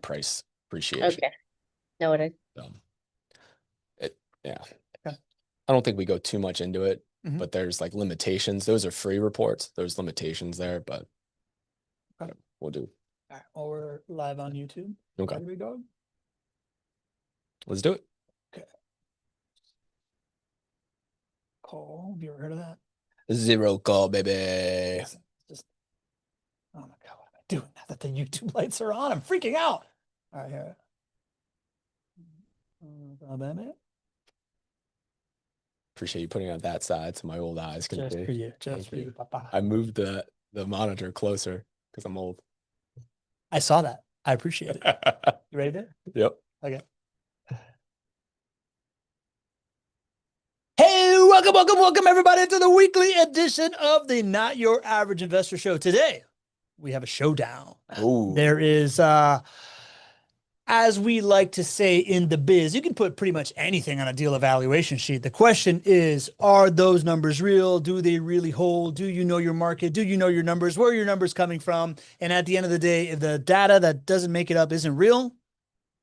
price appreciation. Okay. Noted. So, yeah. Okay. I don't think we go too much into it, Mhm. but there's like limitations. Those are free reports. There's limitations there, but Okay. we'll do. All right. Well, we're live on YouTube. Okay. Ready, big dog? Let's do it. Call. Have you ever heard of that? Zero call, baby. Just, oh my God, what am I doing now that the YouTube lights are on? I'm freaking out. All right, here. Appreciate you putting it on that side so my old eyes can Just see. for you. Just Thank for you. you, Papa. I moved the monitor closer because I'm old. I saw that. I appreciate it. You ready there? Yep. Okay. Hey, welcome, everybody, to the weekly edition of the Not Your Average Investor Show. Today, we have a showdown. Ooh. There is, as we like to say in the biz, you can put pretty much anything on a deal evaluation sheet. The question is, are those numbers real? Do they really hold? Do you know your market? Do you know your numbers? Where are your numbers coming from? And at the end of the day, if the data that doesn't make it up isn't real,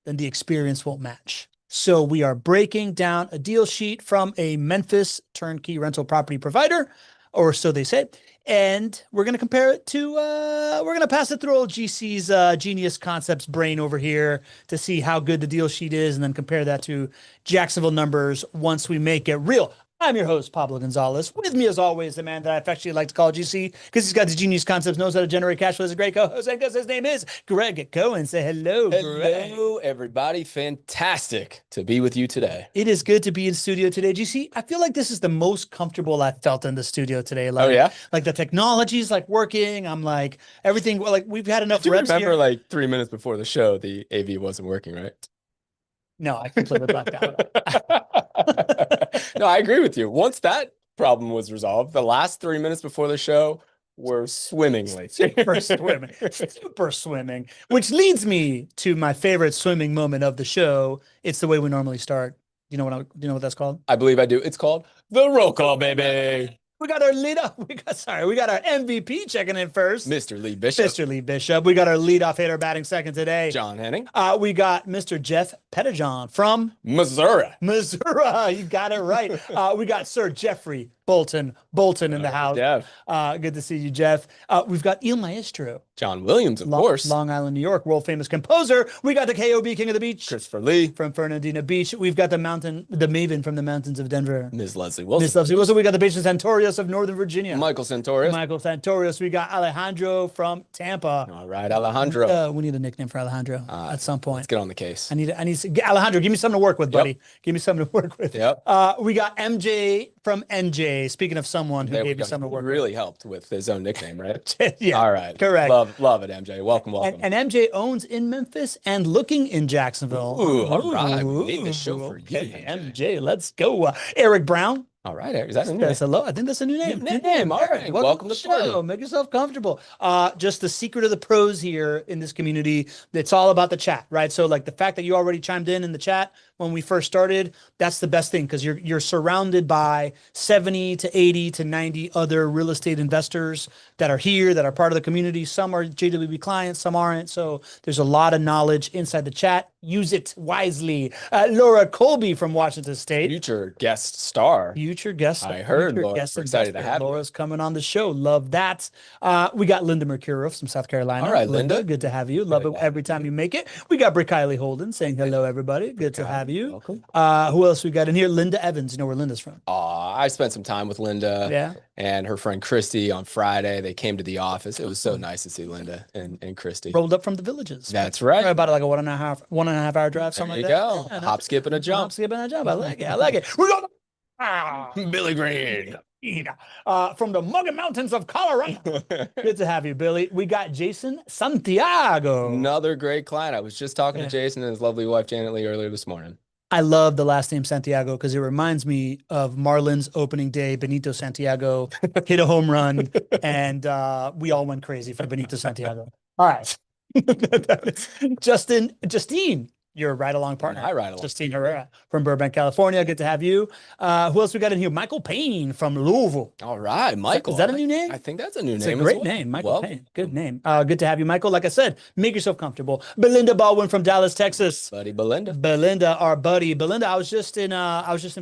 then the experience won't match. So we are breaking down a deal sheet from a Memphis turnkey rental property provider, or so they say. And we're going to compare it to, we're going to pass it through old GC's Genius Concepts brain over here to see how good the deal sheet is, and then compare that to Jacksonville numbers once we make it real. I'm your host, Pablo Gonzalez. With me, as always, the man that I affectionately like to call GC because he's got the Genius Concepts, knows how to generate cash flow. He's a great co-host, and because his name is Greg Cohen. Say hello, Greg. Hello, everybody. Fantastic to be with you today. It is good to be in studio today, GC. I feel like this is the most comfortable I've felt in the studio today. Like, Oh, yeah? Like the technology's like working. I'm like, everything, like we've had enough Do you reps remember here. like 3 minutes before the show, the AV wasn't working, right? No, I completely blacked out. No, I agree with you. Once that problem was resolved, the last 3 minutes before the show were swimmingly. Super swimming, which leads me to my favorite swimming moment of the show. It's the way we normally start. Do you know what that's called? I believe I do. It's called the roll call, baby. We got our we got our MVP checking in first. Mr. Lee Bishop. Mr. Lee Bishop. We got our leadoff hitter batting second today. John Henning. We got Mr. Jeff Pettijohn from Missouri. Missouri. You got it right. We got Sir Jeffrey Bolton in the house. Jeff. Good to see you, Jeff. We've got Il Maestro. John Williams, of course. Long Island, New York, world famous composer. We got the KOB King of the Beach. Christopher Lee. From Fernandina Beach. We've got the Maven from the mountains of Denver. Ms. Leslie Wilson. Miss Leslie Wilson. We got the patient Santorius of Northern Virginia. Michael Santorius. Michael Santorius. We got Alejandro from Tampa. All right, Alejandro. We need a nickname for Alejandro at some point. Let's get on the case. I need Alejandro, give me something to work with, buddy. Give me something to work with. Yep. We got MJ from NJ. Speaking of someone who gave you something to work really helped with his own nickname, right? Yeah. All right. Correct. Love it, MJ. Welcome. And MJ owns in Memphis and looking in Jacksonville. Ooh, all right. We need this show for you, MJ. Let's go. Eric Brown. All right, Eric. Is that a new name? Hello. I think that's a new name. New name. All right. Welcome to the show. party. Make yourself comfortable. Just the secret of the pros here in this community. It's all about the chat, right? So like the fact that you already chimed in the chat when we first started, that's the best thing because you're surrounded by 70 to 80 to 90 other real estate investors that are here, that are part of the community. Some are JWB clients, some aren't. So there's a lot of knowledge inside the chat. Use it wisely. Laura Colby from Washington State. Future guest star. Future guest. I heard, Laura. We're excited to have you. Laura's coming on the show. Love that. We got Linda Mercuro from South Carolina. All right, Linda. Good to have you. Love it every time you make it. We got Brick Kylie Holden saying hello, everybody. Good to have you. Welcome. Who else we got in here? Linda Evans. You know where Linda's from? I spent some time with Linda and her friend Christy on Friday. They came to the office. It was so nice to see Linda and Christy. Rolled up from the Villages. That's right. About like a one and a half hour drive, something like that. There you go. Hop, skip, and a jump. Hop, skip, and a jump. I like it. We got Billy Green. From the Mugger Mountains of Colorado. Good to have you, Billy. We got Jason Santiago. Another great client. I was just talking to Jason and his lovely wife, Janet Lee, earlier this morning. I love the last name Santiago because it reminds me of Marlins opening day. Benito Santiago hit a home run, and we all went crazy for Benito Santiago. All right. Justine your ride-along partner. My ride-along. Justine Herrera from Burbank, California. Good to have you. Who else we got in here? Michael Payne from Louisville. All right, Michael. Is that a new name? I think that's a new name. It's a great name, Michael Payne. Good name. Good to have you, Michael. Like I said, make yourself comfortable. Belinda Baldwin from Dallas, Texas. Buddy Belinda. Belinda, our buddy. Belinda, I was just in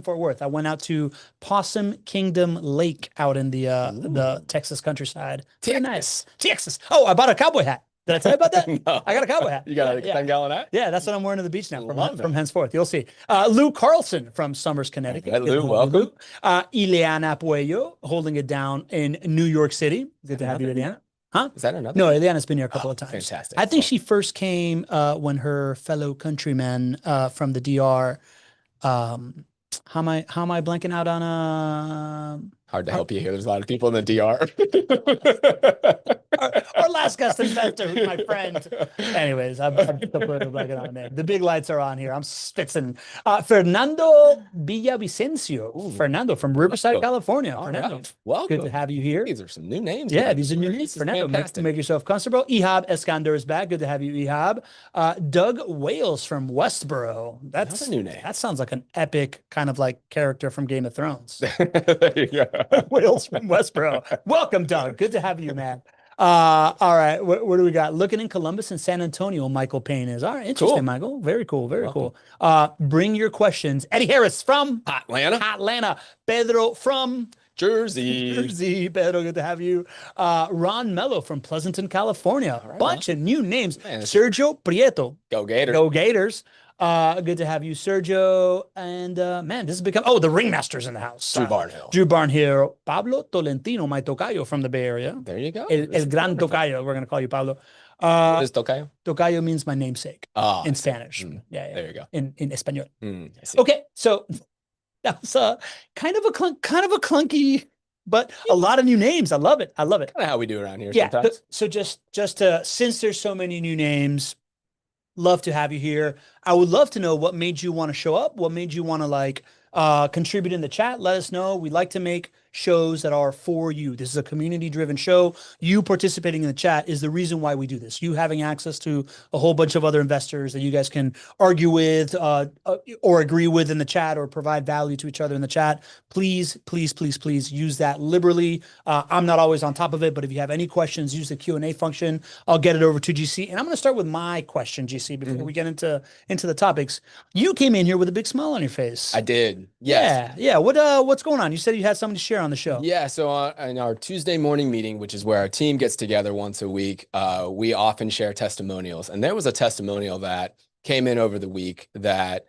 Fort Worth. I went out to Possum Kingdom Lake out in the Texas countryside. Very nice. Texas. Oh, I bought a cowboy hat. Did I tell you about that? No. I got a cowboy hat. You got a 10-gallon hat? Yeah, that's what I'm wearing to the beach now from henceforth. You'll see. Lou Carlson from Summers, Connecticut. Lou, welcome. Ileana Puello holding it down in New York City. Good to have you, Ileana. Huh? Is that another? No, Ileana's been here a couple of times. Fantastic. I think she first came when her fellow countrymen from the DR. How am I blanking out on Hard to help you here. There's a lot of people in the DR. our last guest investor, who's my friend. Anyways, I'm completely blanking on the name. The big lights are on here. I'm spitzing. Fernando Villavicencio. Ooh, Fernando from Riverside, California. Fernando, right. Welcome. Good to have you here. These are some new names. Yeah, man. these are new names. Fernando, make yourself comfortable. Ihab Eskander is back. Good to have you, Ihab. Doug Wales from Westboro. That's a new name. That sounds like an epic kind of like character from Game of Thrones. There you go. Wales from Westboro. Welcome, Doug. Good to have you, man. All right. What do we got? Looking in Columbus and San Antonio, Michael Payne is. All right. Interesting, cool. Michael. Very cool. Very cool. Bring your questions. Eddie Harris from Atlanta. Pedro from Jersey. Pedro, good to have you. Ron Mello from Pleasanton, California. Right, bunch of new names. Man, Sergio Prieto. Go Gators. Go Gators. Good to have you, Sergio. And man, this has become the Ringmaster's in the house. Drew Barnhill. Drew Barnhill. Pablo Tolentino, my tocayo from the Bay Area. There you go. El Gran Tocayo. We're going to call you Pablo. What is tocayo? Tocayo means my namesake in Spanish. Yeah. There you go. In Espanol. Okay, so that was kind of a clunky, but a lot of new names. I love it. Kind of how we do around here sometimes. So just since there's so many new names, love to have you here. I would love to know what made you want to show up, what made you want to contribute in the chat. Let us know. We like to make shows that are for you. This is a community-driven show. You participating in the chat is the reason why we do this. You having access to a whole bunch of other investors that you guys can argue with or agree with in the chat or provide value to each other in the chat. Please, please, please, please use that liberally. I'm not always on top of it, but if you have any questions, use the Q&A function. I'll get it over to GC. And I'm going to start with my question, GC, before we get into the topics. You came in here with a big smile on your face. I did. Yes. Yeah. What's going on? You said you had something to share on the show. Yeah. So in our Tuesday morning meeting, which is where our team gets together once a week, we often share testimonials. And there was a testimonial that came in over the week that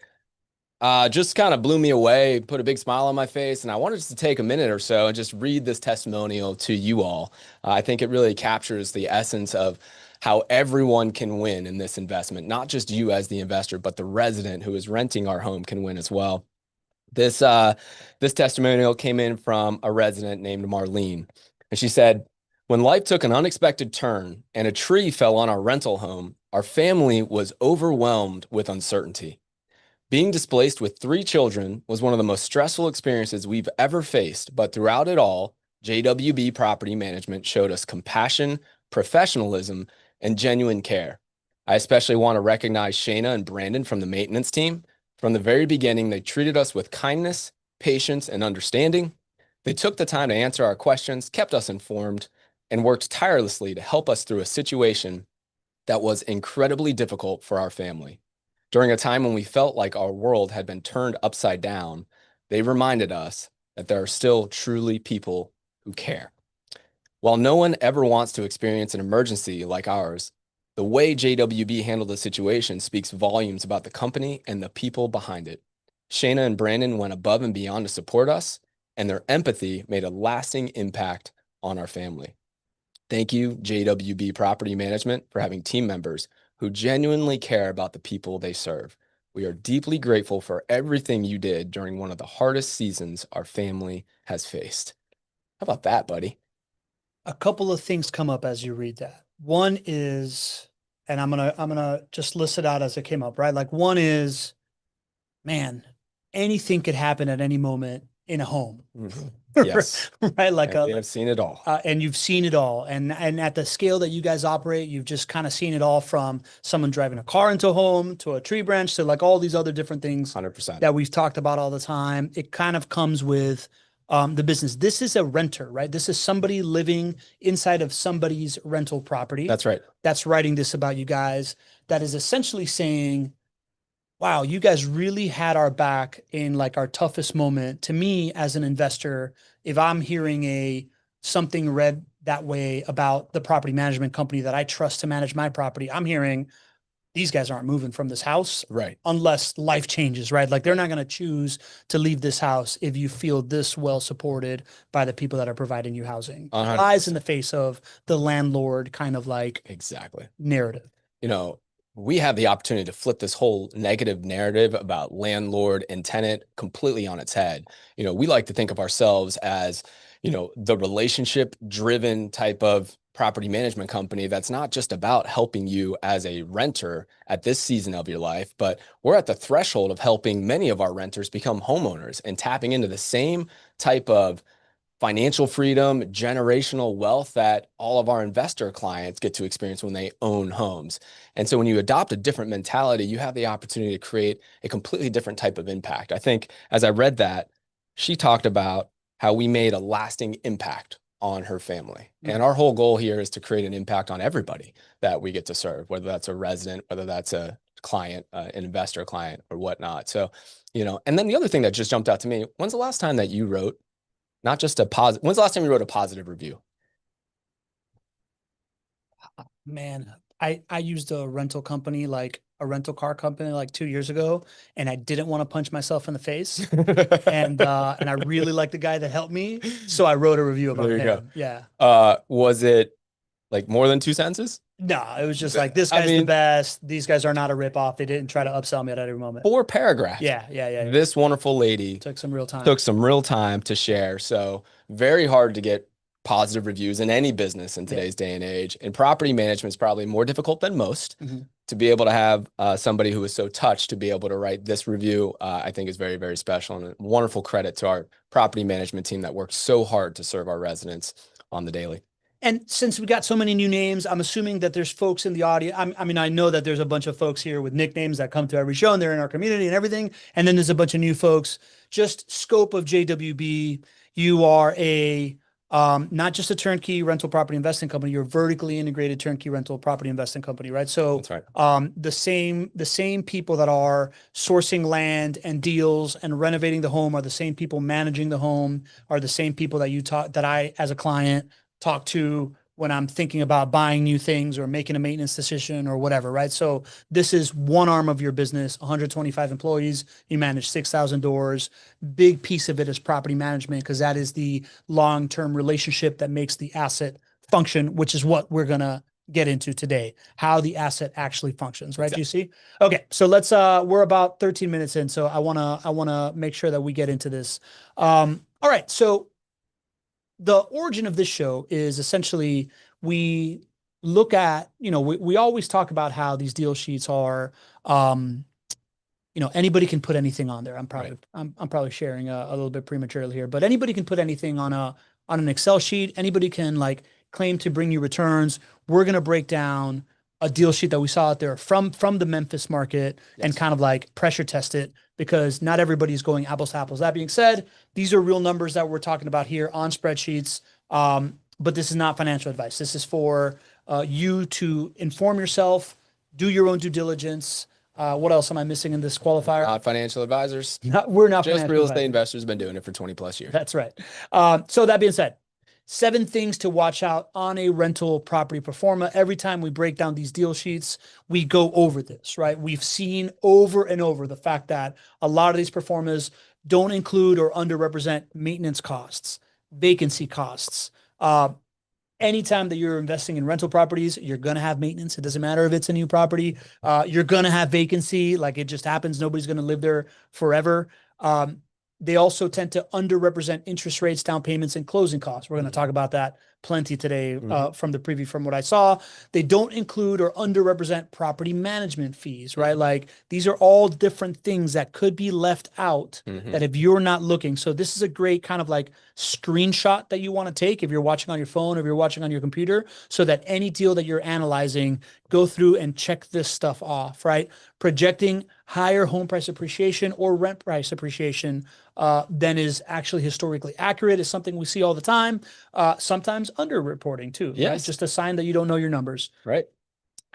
just kind of blew me away, put a big smile on my face. And I wanted to take a minute or so and just read this testimonial to you all. I think it really captures the essence of how everyone can win in this investment, not just you as the investor, but the resident who is renting our home can win as well. This testimonial came in from a resident named Marlene, and she said, "When life took an unexpected turn and a tree fell on our rental home, our family was overwhelmed with uncertainty. Being displaced with 3 children was one of the most stressful experiences we've ever faced, but throughout it all, JWB Property Management showed us compassion, professionalism, and genuine care. I especially want to recognize Shayna and Brandon from the maintenance team. From the very beginning, they treated us with kindness, patience, and understanding. They took the time to answer our questions, kept us informed, and worked tirelessly to help us through a situation that was incredibly difficult for our family. During a time when we felt like our world had been turned upside down, they reminded us that there are still truly people who care. While no one ever wants to experience an emergency like ours, the way JWB handled the situation speaks volumes about the company and the people behind it. Shayna and Brandon went above and beyond to support us, and their empathy made a lasting impact on our family. Thank you, JWB Property Management, for having team members who genuinely care about the people they serve. We are deeply grateful for everything you did during one of the hardest seasons our family has faced." How about that, buddy? A couple of things come up as you read that. One is, and I'm gonna just list it out as it came up, right? Like one is, man, anything could happen at any moment in a home. Mhm. Yes. Right? Like And we have seen it all. and you've seen it all. And at the scale that you guys operate, you've just kind of seen it all from someone driving a car into a home to a tree branch to like all these other different things 100%. that we've talked about all the time. It kind of comes with the business. This is a renter, right? This is somebody living inside of somebody's rental property. That's right. That's writing this about you guys. That is essentially saying, wow, you guys really had our back in like our toughest moment. To me, as an investor, if I'm hearing something read that way about the property management company that I trust to manage my property, I'm hearing these guys aren't moving from this house Right. unless life changes, right? Like they're not going to choose to leave this house if you feel this well supported by the people that are providing you housing. It lies in the face of the landlord kind of like exactly narrative. You know, we have the opportunity to flip this whole negative narrative about landlord and tenant completely on its head. We like to think of ourselves as, the relationship driven type of property management company that's not just about helping you as a renter at this season of your life, but we're at the threshold of helping many of our renters become homeowners and tapping into the same type of financial freedom, generational wealth that all of our investor clients get to experience when they own homes. And so when you adopt a different mentality, you have the opportunity to create a completely different type of impact. I think as I read that, she talked about how we made a lasting impact on her family. And our whole goal here is to create an impact on everybody that we get to serve, whether that's a resident, whether that's a client, an investor client or whatnot. So, and then the other thing that just jumped out to me, when's the last time that you wrote not just a positive. When's the last time you wrote a positive review? Man, I used a rental company, like a rental car company like 2 years ago, and I didn't want to punch myself in the face. And I really liked the guy that helped me. So I wrote a review about There you him. go. Yeah. Was it like more than 2 sentences? No, it was just like this guy's the best. These guys are not a ripoff. They didn't try to upsell me at every moment. 4 paragraphs. Yeah. This wonderful lady took some real time to share. So very hard to get positive reviews in any business in today's day and age. And property management is probably more difficult than most. To be able to have somebody who is so touched to be able to write this review, I think is very, very special, and a wonderful credit to our property management team that works so hard to serve our residents on the daily. And since we got so many new names, I'm assuming that there's folks in the audience. I mean, I know that there's a bunch of folks here with nicknames that come to every show and they're in our community and everything. And then there's a bunch of new folks. Just scope of JWB, you are not just a turnkey rental property investing company, you're a vertically integrated turnkey rental property investing company, right? So that's right. The same people that are sourcing land and deals and renovating the home are the same people managing the home, are the same people that I, as a client, talk to when I'm thinking about buying new things or making a maintenance decision or whatever, right? So this is one arm of your business, 125 employees, you manage 6,000 doors. Big piece of it is property management because that is the long-term relationship that makes the asset function, which is what we're going to get into today, how the asset actually functions, right? Exactly. Do you see? Okay, so let's we're about 13 minutes in, so I want to make sure that we get into this. All right, so the origin of this show is essentially we look at, we always talk about how these deal sheets are, anybody can put anything on there. I'm probably sharing a little bit prematurely here, but anybody can put anything on an Excel sheet. Anybody can like claim to bring you returns. We're going to break down a deal sheet that we saw out there from the Memphis market and kind of like pressure test it because not everybody's going apples to apples. That being said, these are real numbers that we're talking about here on spreadsheets. But this is not financial advice. This is for you to inform yourself, do your own due diligence. What else am I missing in this qualifier? Not financial advisors. We're not just real estate investors. Been doing it for 20 plus years. That's right. So that being said, 7 things to watch out on a rental property pro forma. Every time we break down these deal sheets, we go over this, right? We've seen over and over the fact that a lot of these pro formas don't include or underrepresent maintenance costs, vacancy costs. Anytime that you're investing in rental properties, you're going to have maintenance. It doesn't matter if it's a new property. You're going to have vacancy. Like it just happens. Nobody's going to live there forever. They also tend to underrepresent interest rates, down payments, and closing costs. We're going to talk about that plenty today Mhm. from the preview from what I saw. They don't include or underrepresent property management fees, right? Like these are all different things that could be left out that Mhm. if you're not looking. So this is a great kind of like screenshot that you want to take if you're watching on your phone, if you're watching on your computer, so that any deal that you're analyzing, go through and check this stuff off, right? Projecting higher home price appreciation or rent price appreciation than is actually historically accurate is something we see all the time. Sometimes underreporting too, right? Yes. Just a sign that you don't know your numbers. Right.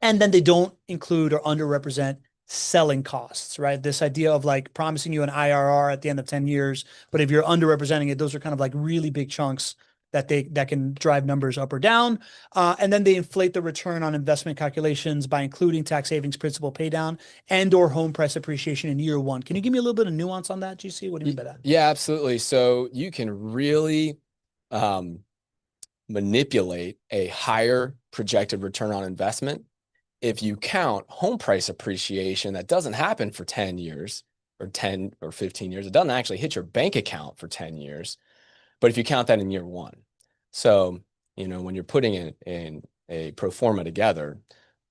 And then they don't include or underrepresent selling costs, right? This idea of like promising you an IRR at the end of 10 years, but if you're underrepresenting it, those are kind of like really big chunks that can drive numbers up or down. And then they inflate the return on investment calculations by including tax savings, principal pay down, and or home price appreciation in year one. Can you give me a little bit of nuance on that, GC? What do you mean by that? Yeah, absolutely. So you can really um, manipulate a higher projected return on investment if you count home price appreciation that doesn't happen for 10 years or 10 or 15 years. It doesn't actually hit your bank account for 10 years, but if you count that in year one. So, when you're putting in a pro forma together,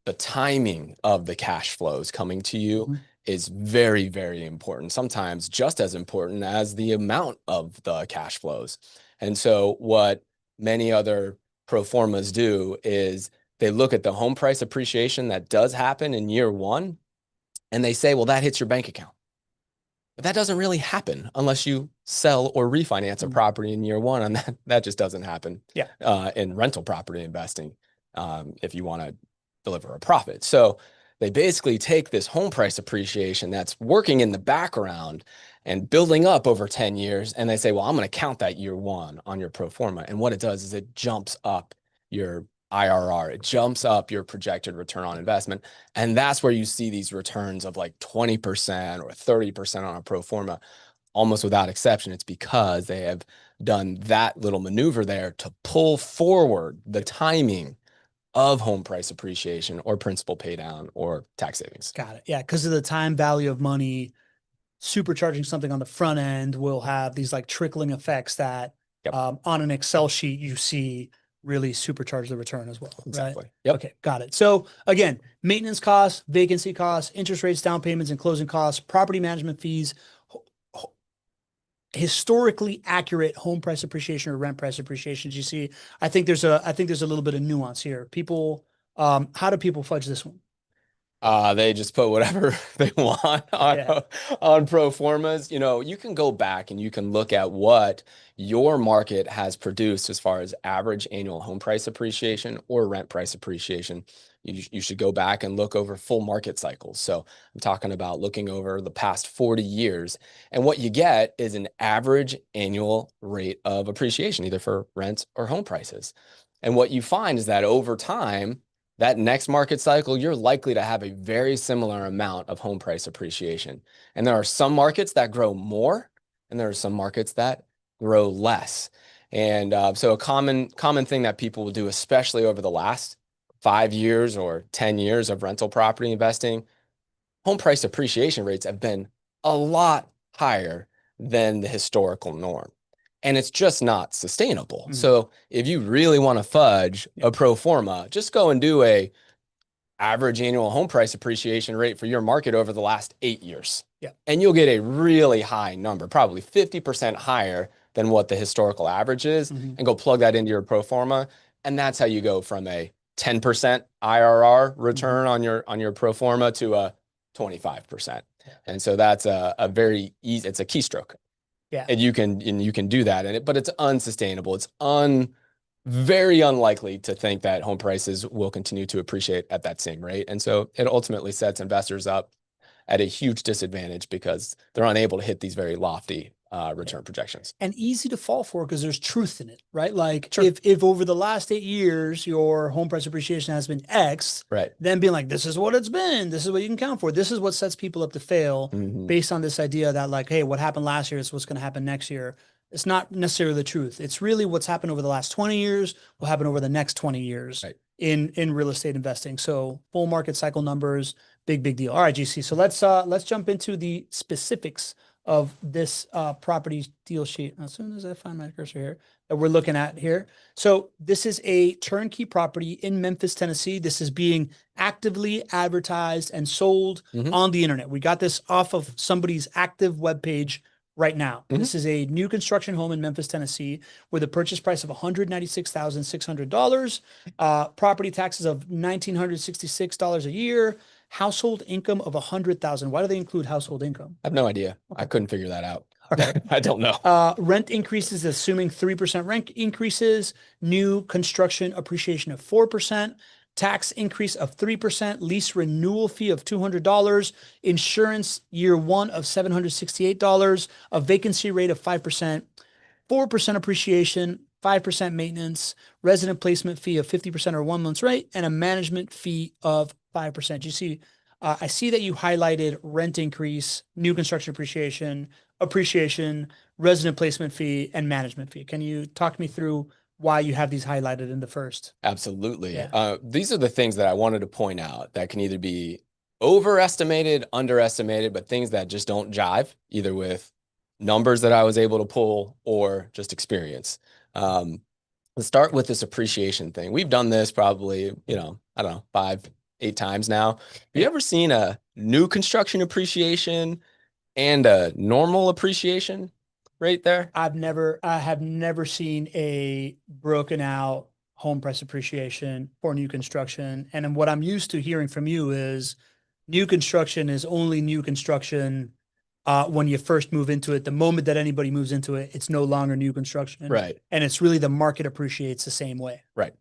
the timing of the cash flows coming to you is very, very important. Sometimes just as important as the amount of the cash flows. And so what many other pro formas do is they look at the home price appreciation that does happen in year one, and they say, well, that hits your bank account. But that doesn't really happen unless you sell or refinance a property in year one, and that just doesn't happen Yeah. in rental property investing if you want to deliver a profit. So they basically take this home price appreciation that's working in the background and building up over 10 years, and they say, well, I'm going to count that year one on your pro forma. And what it does is it jumps up your IRR. It jumps up your projected return on investment. And that's where you see these returns of like 20% or 30% on a pro forma, almost without exception. It's because they have done that little maneuver there to pull forward the timing of home price appreciation or principal pay down or tax savings. Got it. Yeah. Because of the time value of money, supercharging something on the front end will have these like trickling effects that Yep. On an Excel sheet you see really supercharge the return as well. Exactly. Right? Yep. Okay, got it. So again, maintenance costs, vacancy costs, interest rates, down payments, and closing costs, property management fees, historically accurate home price appreciation or rent price appreciation. You see, I think there's a little bit of nuance here. People, how do people fudge this one? They just put whatever they want Yeah. on pro formas. You can go back and you can look at what your market has produced as far as average annual home price appreciation or rent price appreciation. You should go back and look over full market cycles. So I'm talking about looking over the past 40 years. And what you get is an average annual rate of appreciation, either for rents or home prices. And what you find is that over time, that next market cycle, you're likely to have a very similar amount of home price appreciation. And there are some markets that grow more, and there are some markets that grow less. And so a common thing that people will do, especially over the last 5 years or 10 years of rental property investing, home price appreciation rates have been a lot higher than the historical norm. And it's just not sustainable. So if you really want to fudge a pro forma, just go and do a average annual home price appreciation rate for your market over the last 8 years. Yeah. And you'll get a really high number, probably 50% higher than what the historical average is, and go plug that into your pro forma. And that's how you go from a 10% IRR return on your pro forma to a 25%. And so that's a very easy, it's a keystroke. Yeah. And you can do that but it's unsustainable. It's very unlikely to think that home prices will continue to appreciate at that same rate. And so it ultimately sets investors up at a huge disadvantage because they're unable to hit these very lofty return projections. And easy to fall for because there's truth in it, right? Like Sure. if over the last 8 years your home price appreciation has been X, Right. then being like, this is what it's been, this is what you can count for. This is what sets people up to fail based on this idea that like, hey, what happened last year is what's going to happen next year. It's not necessarily the truth. It's really what's happened over the last 20 years will happen over the next 20 years in real estate investing. So full market cycle numbers, big deal. All right, GC. So let's jump into the specifics of this property deal sheet. As soon as I find my cursor here that we're looking at here. So this is a turnkey property in Memphis, Tennessee. This is being actively advertised and sold on the internet. We got this off of somebody's active webpage right now. This is a new construction home in Memphis, Tennessee, with a purchase price of $196,600, property taxes of $1,966 a year, household income of $100,000. Why do they include household income? I have no idea. Okay. I couldn't figure that out. All right. I don't know. Rent increases, assuming 3% rent increases, new construction appreciation of 4%, tax increase of 3%, lease renewal fee of $200, insurance year one of $768, a vacancy rate of 5%, 4% appreciation, 5% maintenance, resident placement fee of 50% or 1 month's rate, and a management fee of 5%. You see, I see that you highlighted rent increase, new construction appreciation, resident placement fee, and management fee. Can you talk me through why you have these highlighted in the first? Absolutely. Yeah. These are the things that I wanted to point out that can either be overestimated, underestimated, but things that just don't jive either with numbers that I was able to pull or just experience. Let's start with this appreciation thing. We've done this probably, I don't know, 5, 8 times now. Have you ever seen a new construction appreciation and a normal appreciation right there? I have never seen a broken out home price appreciation for new construction. And then what I'm used to hearing from you is new construction is only new construction when you first move into it. The moment that anybody moves into it, it's no longer new construction. Right. And it's really the market appreciates the same way. Right.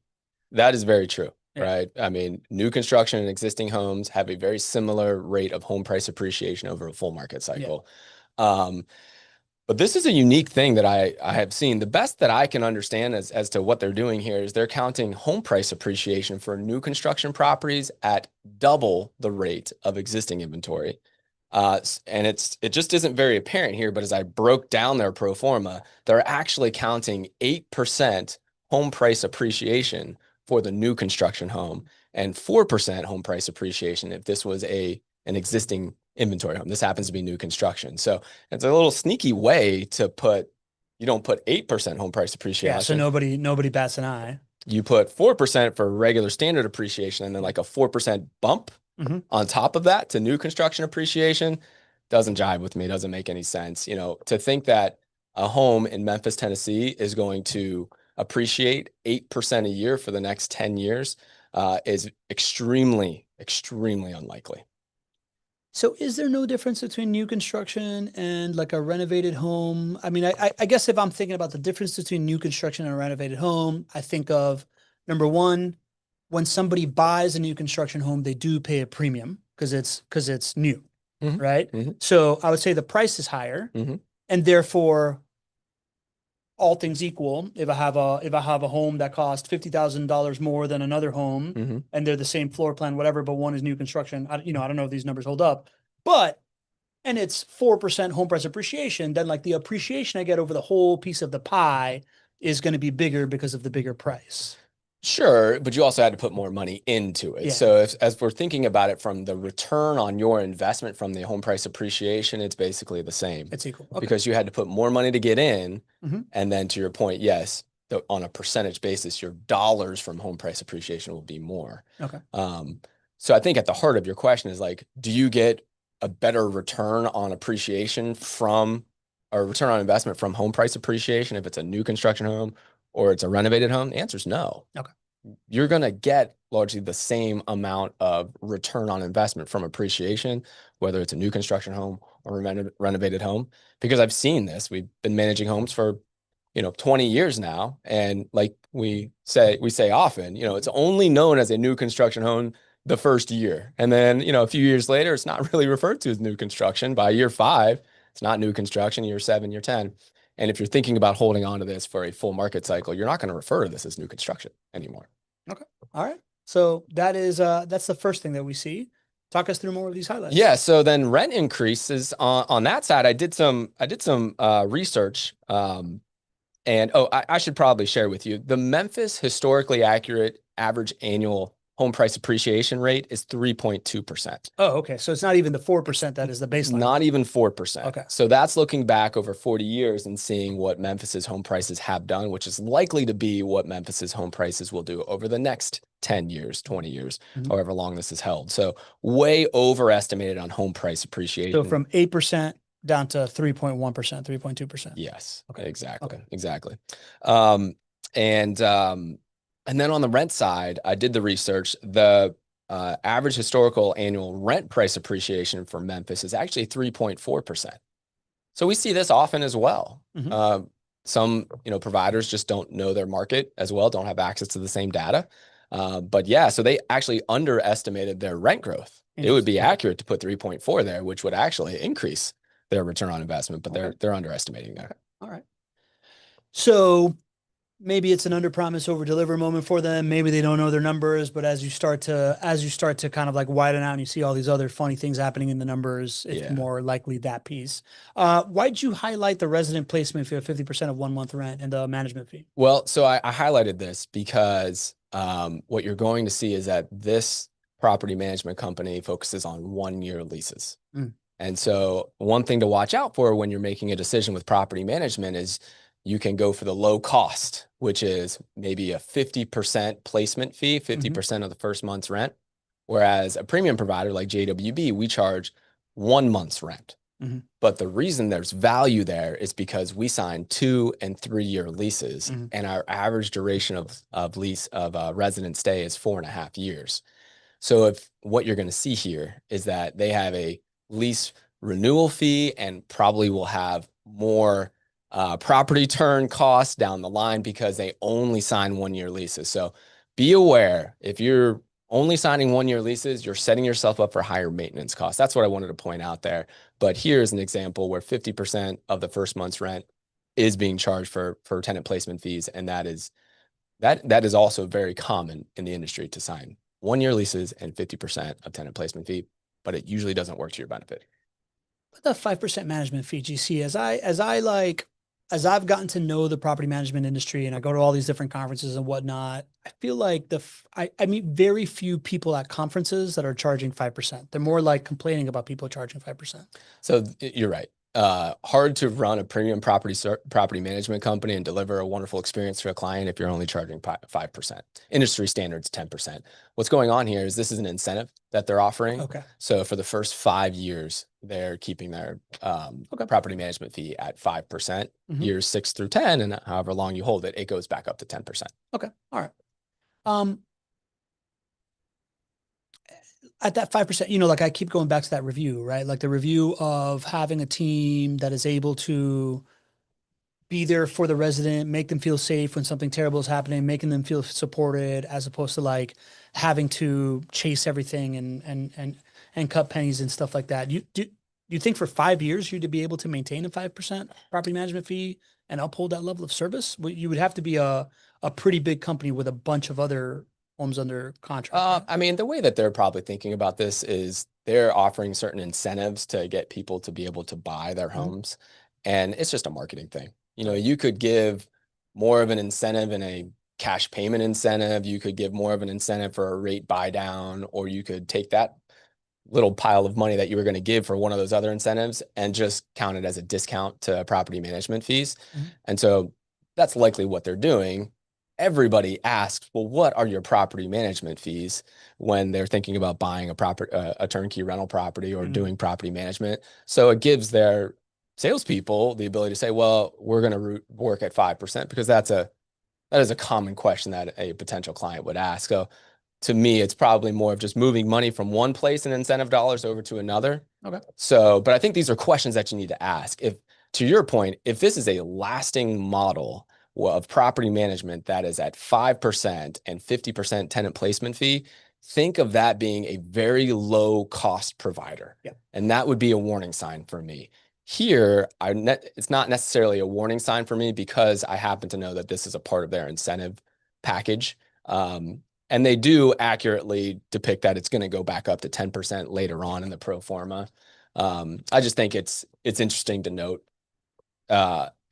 That is very true. Yeah. Right. I mean, new construction and existing homes have a very similar rate of home price appreciation over a full market cycle. Yeah. But this is a unique thing that I have seen. The best that I can understand as to what they're doing here is they're counting home price appreciation for new construction properties at double the rate of existing inventory. And it just isn't very apparent here, but as I broke down their pro forma, they're actually counting 8% home price appreciation for the new construction home and 4% home price appreciation if this was an existing inventory home. This happens to be new construction. So it's a little sneaky way to you don't put 8% home price appreciation. Yeah, so nobody bats an eye. You put 4% for regular standard appreciation and then like a 4% bump on top of that to new construction appreciation. Doesn't jive with me. Doesn't make any sense. To think that a home in Memphis, Tennessee is going to appreciate 8% a year for the next 10 years is extremely, extremely unlikely. So is there no difference between new construction and like a renovated home? I mean, I guess if I'm thinking about the difference between new construction and a renovated home, I think of number one, when somebody buys a new construction home, they do pay a premium because it's new, right? So I would say the price is higher, and therefore, all things equal, if I have a home that costs $50,000 more than another home, and they're the same floor plan, whatever, but one is new construction, I don't know if these numbers hold up, and it's 4% home price appreciation, then like the appreciation I get over the whole piece of the pie is going to be bigger because of the bigger price. Sure, but you also had to put more money into it. Yeah. So as we're thinking about it from the return on your investment from the home price appreciation, it's basically the same. It's equal. Okay. Because you had to put more money to get in. And then to your point, yes, on a percentage basis, your dollars from home price appreciation will be more. Okay. So I think at the heart of your question is like, do you get a better return on appreciation or return on investment from home price appreciation if it's a new construction home or it's a renovated home? The answer is no. Okay. You're going to get largely the same amount of return on investment from appreciation, whether it's a new construction home or a renovated home, because I've seen this. We've been managing homes for, 20 years now. And like we say often, it's only known as a new construction home the first year. And then, a few years later, it's not really referred to as new construction. By year 5, it's not new construction, year 7, year 10. And if you're thinking about holding on to this for a full market cycle, you're not going to refer to this as new construction anymore. Okay. All right. So that's the first thing that we see. Talk us through more of these highlights. Yeah. So then rent increases on that side. I did some research. I should probably share with you the Memphis historically accurate average annual home price appreciation rate is 3.2%. Oh, okay. So it's not even the 4% that is the baseline. Not even 4%. Okay. So that's looking back over 40 years and seeing what Memphis's home prices have done, which is likely to be what Memphis's home prices will do over the next 10 years, 20 years, however long this is held. So way overestimated on home price appreciation. So from 8% down to 3.1%, 3.2%. Yes, okay. Exactly. Okay. Exactly. And then on the rent side, I did the research. The average historical annual rent price appreciation for Memphis is actually 3.4%. So we see this often as well. Some providers just don't know their market as well, don't have access to the same data. But yeah, so they actually underestimated their rent growth. It would be accurate to put 3.4 there, which would actually increase their return on investment, but they're underestimating there. All right. So maybe it's an under promise over deliver moment for them. Maybe they don't know their numbers, but as you start to kind of like widen out and you see all these other funny things happening in the numbers, it's more likely that piece. Why'd you highlight the resident placement fee of 50% of 1 month rent and the management fee? Well, so I highlighted this because what you're going to see is that this property management company focuses on 1-year leases. And so one thing to watch out for when you're making a decision with property management is you can go for the low cost, which is maybe a 50% placement fee, 50% of the first month's rent. Whereas a premium provider like JWB, we charge 1 month's rent. But the reason there's value there is because we sign 2- and 3-year leases, and our average duration of resident stay is 4.5 years. So if what you're going to see here is that they have a lease renewal fee and probably will have more property turn costs down the line because they only sign 1-year leases. So be aware, if you're only signing 1-year leases, you're setting yourself up for higher maintenance costs. That's what I wanted to point out there. But here's an example where 50% of the first month's rent is being charged for tenant placement fees. And that is also very common in the industry to sign 1-year leases and 50% of tenant placement fee, but it usually doesn't work to your benefit. But the 5% management fee, GC, as I've gotten to know the property management industry and I go to all these different conferences and whatnot, I feel like I meet very few people at conferences that are charging 5%. They're more like complaining about people charging 5%. So you're right. Hard to run a premium property management company and deliver a wonderful experience to a client if you're only charging 5%. Industry standards 10%. What's going on here is this is an incentive that they're offering. Okay. So for the first 5 years, they're keeping their property management fee at 5%. Years 6 through 10, and however long you hold it, it goes back up to 10%. Okay. All right. At that 5%, like I keep going back to that review, right? Like the review of having a team that is able to be there for the resident, make them feel safe when something terrible is happening, making them feel supported, as opposed to like having to chase everything and cut pennies and stuff like that. You think for 5 years you'd be able to maintain a 5% property management fee and uphold that level of service? You would have to be a pretty big company with a bunch of other homes under contract. I mean, the way that they're probably thinking about this is they're offering certain incentives to get people to be able to buy their homes. And it's just a marketing thing. You could give more of an incentive in a cash payment incentive. You could give more of an incentive for a rate buy down, or you could take that little pile of money that you were going to give for one of those other incentives and just count it as a discount to property management fees. And so that's likely what they're doing. Everybody asks, well, what are your property management fees when they're thinking about buying a turnkey rental property or doing property management? So it gives their salespeople the ability to say, well, we're going to work at 5% because that is a common question that a potential client would ask. So to me, it's probably more of just moving money from one place in incentive dollars over to another. Okay. So, but I think these are questions that you need to ask. To your point, if this is a lasting model of property management that is at 5% and 50% tenant placement fee, think of that being a very low cost provider. Yeah. And that would be a warning sign for me. Here, it's not necessarily a warning sign for me because I happen to know that this is a part of their incentive package. And they do accurately depict that it's going to go back up to 10% later on in the pro forma. I just think it's interesting to note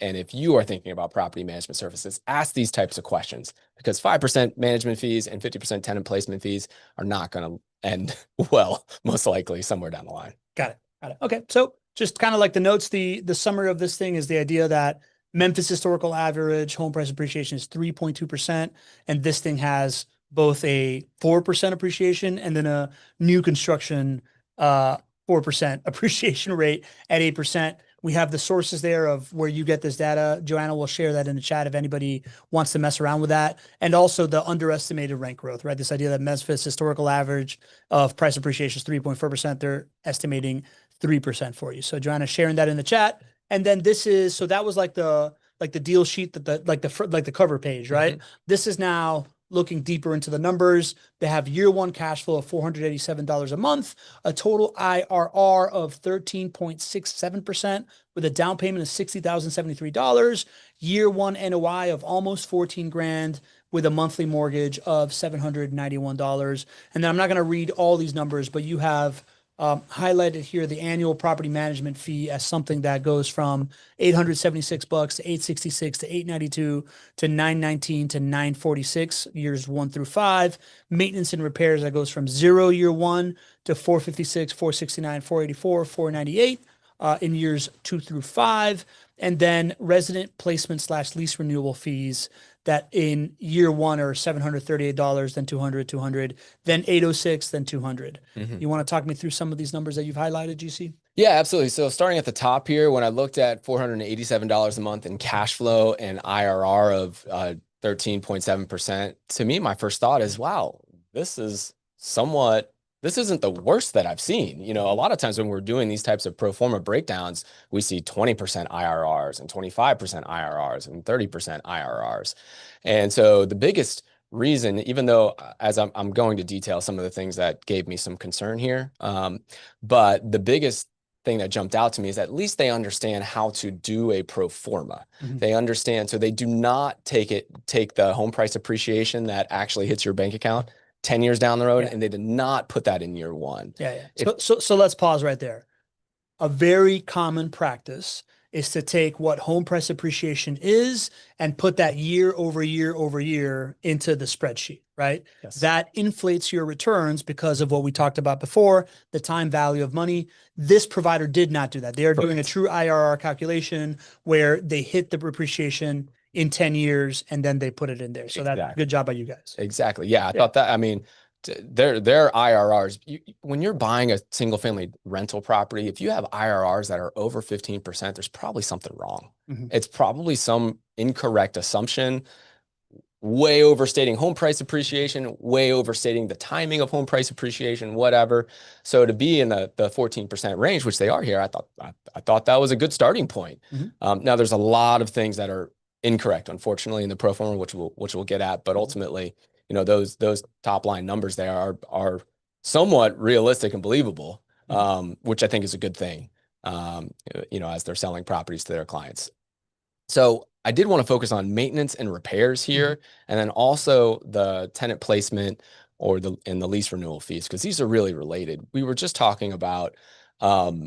And if you are thinking about property management services, ask these types of questions, because 5% management fees and 50% tenant placement fees are not going to end well, most likely somewhere down the line. Got it. Got it. Okay. So just kind of like the notes, the summary of this thing is the idea that Memphis historical average home price appreciation is 3.2%. And this thing has both a 4% appreciation and then a new construction 4% appreciation rate at 8%. We have the sources there of where you get this data. Joanna will share that in the chat if anybody wants to mess around with that. And also the underestimated rent growth, right? This idea that Memphis historical average of price appreciation is 3.4%. They're estimating 3% for you. So Joanna's sharing that in the chat. And then this is, so that was like the deal sheet, that the cover page, right? Mm-hmm. This is now looking deeper into the numbers. They have year one cash flow of $487 a month, a total IRR of 13.67% with a down payment of $60,073, year one NOI of almost 14 grand with a monthly mortgage of $791. And then I'm not going to read all these numbers, but you have highlighted here the annual property management fee as something that goes from $876 to $866 to $892 to $919 to $946 years 1 through 5. Maintenance and repairs that goes from 0 year 1 to $456, $469, $484, $498 in years 2 through 5. And then resident placement / lease renewal fees that in year 1 are $738, then $200, then $806, then $200. Mm-hmm. You want to talk me through some of these numbers that you've highlighted, GC? Yeah, absolutely. So starting at the top here, when I looked at $487 a month in cash flow and IRR of 13.7%, to me, my first thought is, wow, this isn't the worst that I've seen. You know, a lot of times when we're doing these types of pro forma breakdowns, we see 20% IRRs and 25% IRRs and 30% IRRs. And so the biggest reason, even though as I'm going to detail some of the things that gave me some concern here, but the biggest thing that jumped out to me is at least they understand how to do a pro forma. Mm-hmm. They understand, so they do not take the home price appreciation that actually hits your bank account 10 years down the road, and they did not put that in year 1. Yeah. So let's pause right there. A very common practice is to take what home price appreciation is and put that year over year over year into the spreadsheet, right? Yes. That inflates your returns because of what we talked about before, the time value of money. This provider did not do that. They are doing a true IRR calculation where they hit the appreciation in 10 years and then they put it in there. So that's good job by you guys. Exactly. Yeah. I thought that, I mean, their IRRs, when you're buying a single family rental property, if you have IRRs that are over 15%, there's probably something wrong. Mm-hmm. It's probably some incorrect assumption, way overstating home price appreciation, way overstating the timing of home price appreciation, whatever. So to be in the 14% range, which they are here, I thought that was a good starting point. Mm-hmm. Now there's a lot of things that are incorrect, unfortunately, in the pro forma, which we'll get at, but ultimately, you know, those top line numbers there are somewhat realistic and believable, which I think is a good thing, you know, as they're selling properties to their clients. So I did want to focus on maintenance and repairs here, and then also the tenant placement or the lease renewal fees, because these are really related. We were just talking about the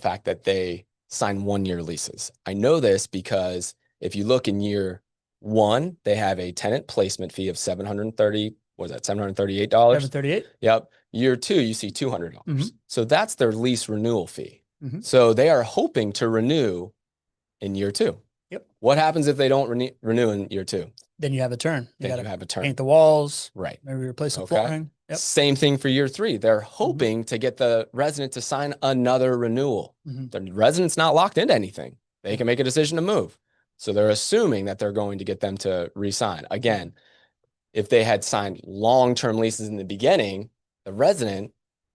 fact that they sign 1-year leases. I know this because if you look in year 1, they have a tenant placement fee of $738? $738. Yep. Year 2, you see $200. Mm-hmm. So that's their lease renewal fee. Mm-hmm. So they are hoping to renew in year 2. Yep. What happens if they don't renew in year 2? Then you have a turn. You have a turn. Paint the walls. Right. Maybe replace the flooring. Yep. Same thing for year 3. They're hoping to get the resident to sign another renewal. Mm-hmm. The resident's not locked into anything. They can make a decision to move. So they're assuming that they're going to get them to re-sign. Again, if they had signed long-term leases in the beginning, the resident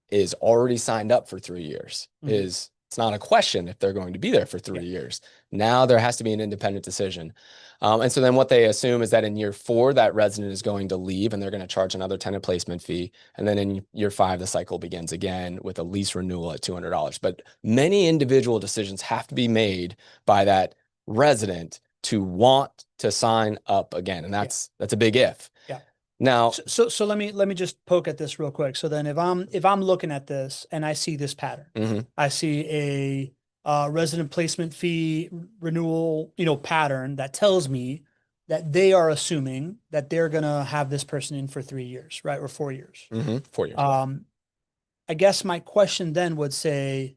is already signed up for 3 years. Mm-hmm. It's not a question if they're going to be there for 3 years. Now there has to be an independent decision. And so then what they assume is that in year 4, that resident is going to leave and they're going to charge another tenant placement fee. And then in year 5, the cycle begins again with a lease renewal at $200. But many individual decisions have to be made by that resident to want to sign up again. And that's a big if. Yeah. Now, so let me just poke at this real quick. So then if I'm looking at this and I see this pattern, mm-hmm. I see a resident placement fee renewal, pattern that tells me that they are assuming that they're going to have this person in for 3 years, right? Or 4 years. 4 years. I guess my question then would say,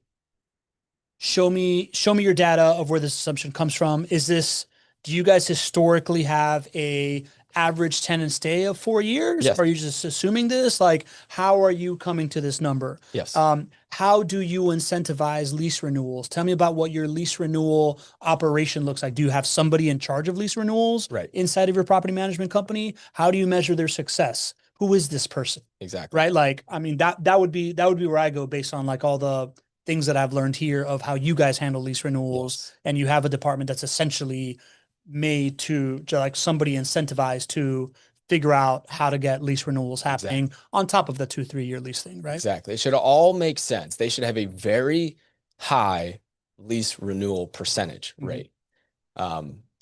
show me your data of where this assumption comes from. Do you guys historically have a average tenant stay of 4 years? Yes. Are you just assuming this? Like, how are you coming to this number? Yes. How do you incentivize lease renewals? Tell me about what your lease renewal operation looks like. Do you have somebody in charge of lease renewals Right. inside of your property management company? How do you measure their success? Who is this person? Exactly. Right? Like, I mean, that would be where I go based on like all the things that I've learned here of how you guys handle lease renewals. Yes. And you have a department that's essentially made to like somebody incentivized to figure out how to get lease renewals happening on top of the 2-3 year lease thing, right? Exactly. It should all make sense. They should have a very high lease renewal percentage rate.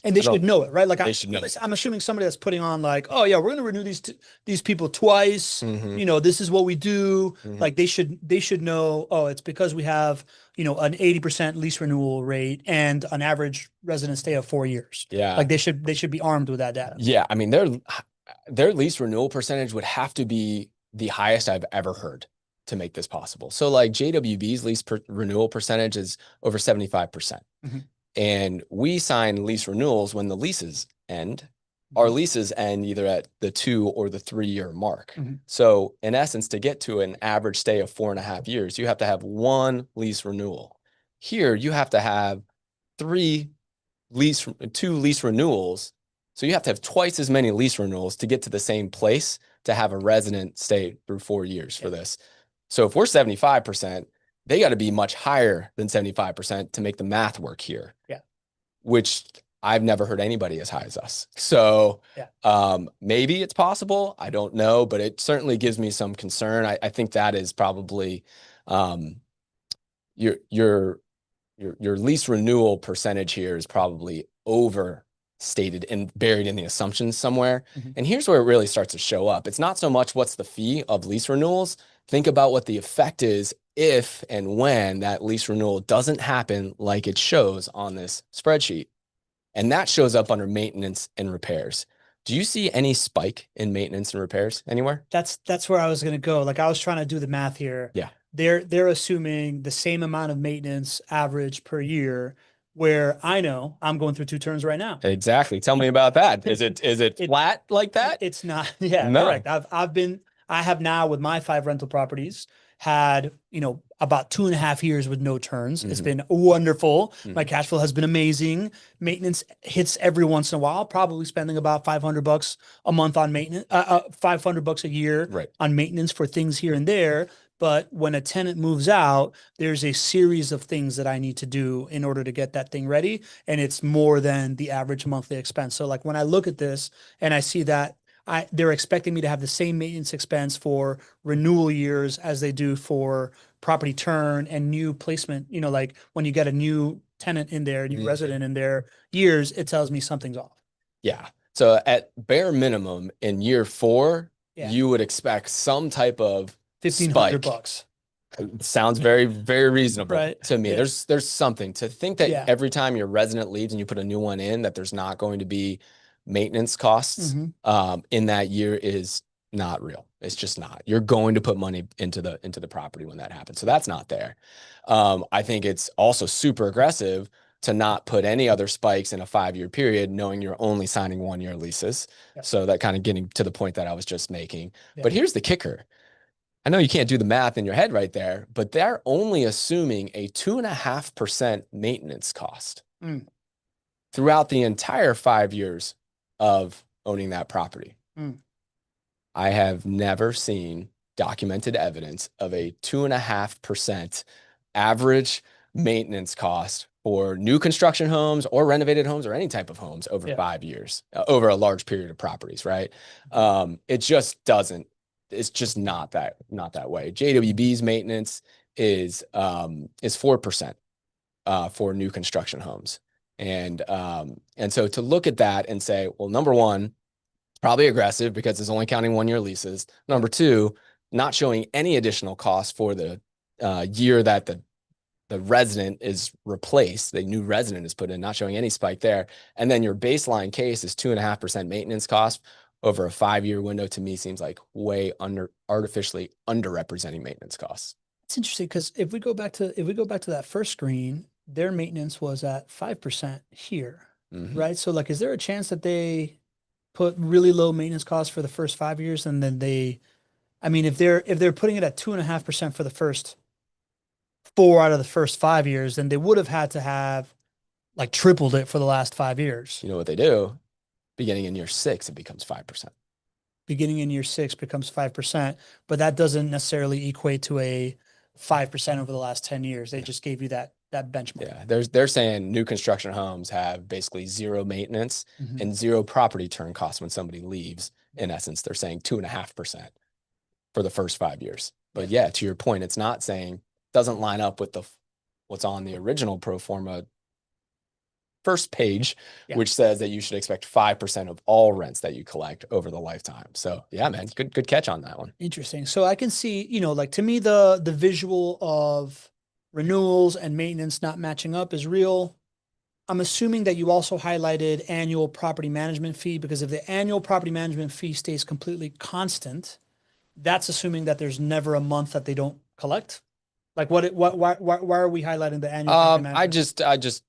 And they should know it, right? Like they should know. I'm assuming somebody that's putting on like, oh yeah, we're going to renew these people twice. This is what we do. Like they should know, oh, it's because we have, an 80% lease renewal rate and an average resident stay of 4 years. Yeah. Like they should be armed with that data. Yeah. I mean, their lease renewal percentage would have to be the highest I've ever heard to make this possible. So like JWB's renewal percentage is over 75%. And we sign lease renewals when the leases end. Our leases end either at the 2 or the 3 year mark. So in essence, to get to an average stay of 4.5 years, you have to have 1 lease renewal. Here, you have to have 2 lease renewals. So you have to have twice as many lease renewals to get to the same place to have a resident stay through 4 years for this. So if we're 75%, they got to be much higher than 75% to make the math work here. Yeah. Which I've never heard anybody as high as us. So maybe it's possible. I don't know, but it certainly gives me some concern. I think that is probably your lease renewal percentage here is probably overstated and buried in the assumptions somewhere. And here's where it really starts to show up. It's not so much what's the fee of lease renewals. Think about what the effect is if and when that lease renewal doesn't happen like it shows on this spreadsheet. And that shows up under maintenance and repairs. Do you see any spike in maintenance and repairs anywhere? That's where I was going to go. Like I was trying to do the math here. Yeah. They're assuming the same amount of maintenance average per year, where I know I'm going through 2 turns right now. Exactly. Tell me about that. Is it flat like that? It's not. Yeah, no. Correct. I have now with my 5 rental properties had, about 2.5 years with no turns. It's been wonderful. My cash flow has been amazing. Maintenance hits every once in a while, probably spending about $500 a month on maintenance, $500 a year on maintenance for things here and there. But when a tenant moves out, there's a series of things that I need to do in order to get that thing ready. And it's more than the average monthly expense. So like when I look at this and I see that they're expecting me to have the same maintenance expense for renewal years as they do for property turn and new placement, like when you get a new tenant in there, new resident in their years, it tells me something's off. Yeah. So at bare minimum in year 4, you would expect some type of $1,500. Sounds very, very reasonable to me. Yeah. There's something to think that every time your resident leaves and you put a new one in, that there's not going to be maintenance costs in that year is not real. It's just not. You're going to put money into the property when that happens. So that's not there. I think it's also super aggressive to not put any other spikes in a 5-year period, knowing you're only signing 1-year leases. So that kind of getting to the point that I was just making. But here's the kicker. I know you can't do the math in your head right there, but they're only assuming a 2.5% maintenance cost throughout the entire 5 years of owning that property. I have never seen documented evidence of a 2.5% average maintenance cost for new construction homes or renovated homes or any type of homes over 5 years, over a large period of properties, right? It just doesn't. It's just not that way. JWB's maintenance is 4% for new construction homes. And so to look at that and say, well, number one, probably aggressive because it's only counting 1-year leases. Number two, not showing any additional costs for the year that the the resident is replaced, the new resident is put in, not showing any spike there. And then your baseline case is 2.5% maintenance cost over a 5-year window. To me, seems like way artificially underrepresenting maintenance costs. It's interesting because if we go back to that first screen, their maintenance was at 5% here, right? So like, is there a chance that they put really low maintenance costs for the first 5 years and then I mean, if they're putting it at 2.5% for the first 4 out of the first 5 years, then they would have had to have like tripled it for the last 5 years. You know what they do? Beginning in year 6, it becomes 5%. Beginning in year 6 becomes 5%, but that doesn't necessarily equate to a 5% over the last 10 years. They just gave you that benchmark. Yeah, they're saying new construction homes have basically zero maintenance and zero property turn costs when somebody leaves. In essence, they're saying 2.5% for the first 5 years. But yeah, to your point, it's not saying, doesn't line up with what's on the original pro forma first page, which says that you should expect 5% of all rents that you collect over the lifetime. So yeah, man, good catch on that one. Interesting. So I can see, like to me, the visual of renewals and maintenance not matching up is real. I'm assuming that you also highlighted annual property management fee, because if the annual property management fee stays completely constant, that's assuming that there's never a month that they don't collect. Like why are we highlighting the annual property management? I just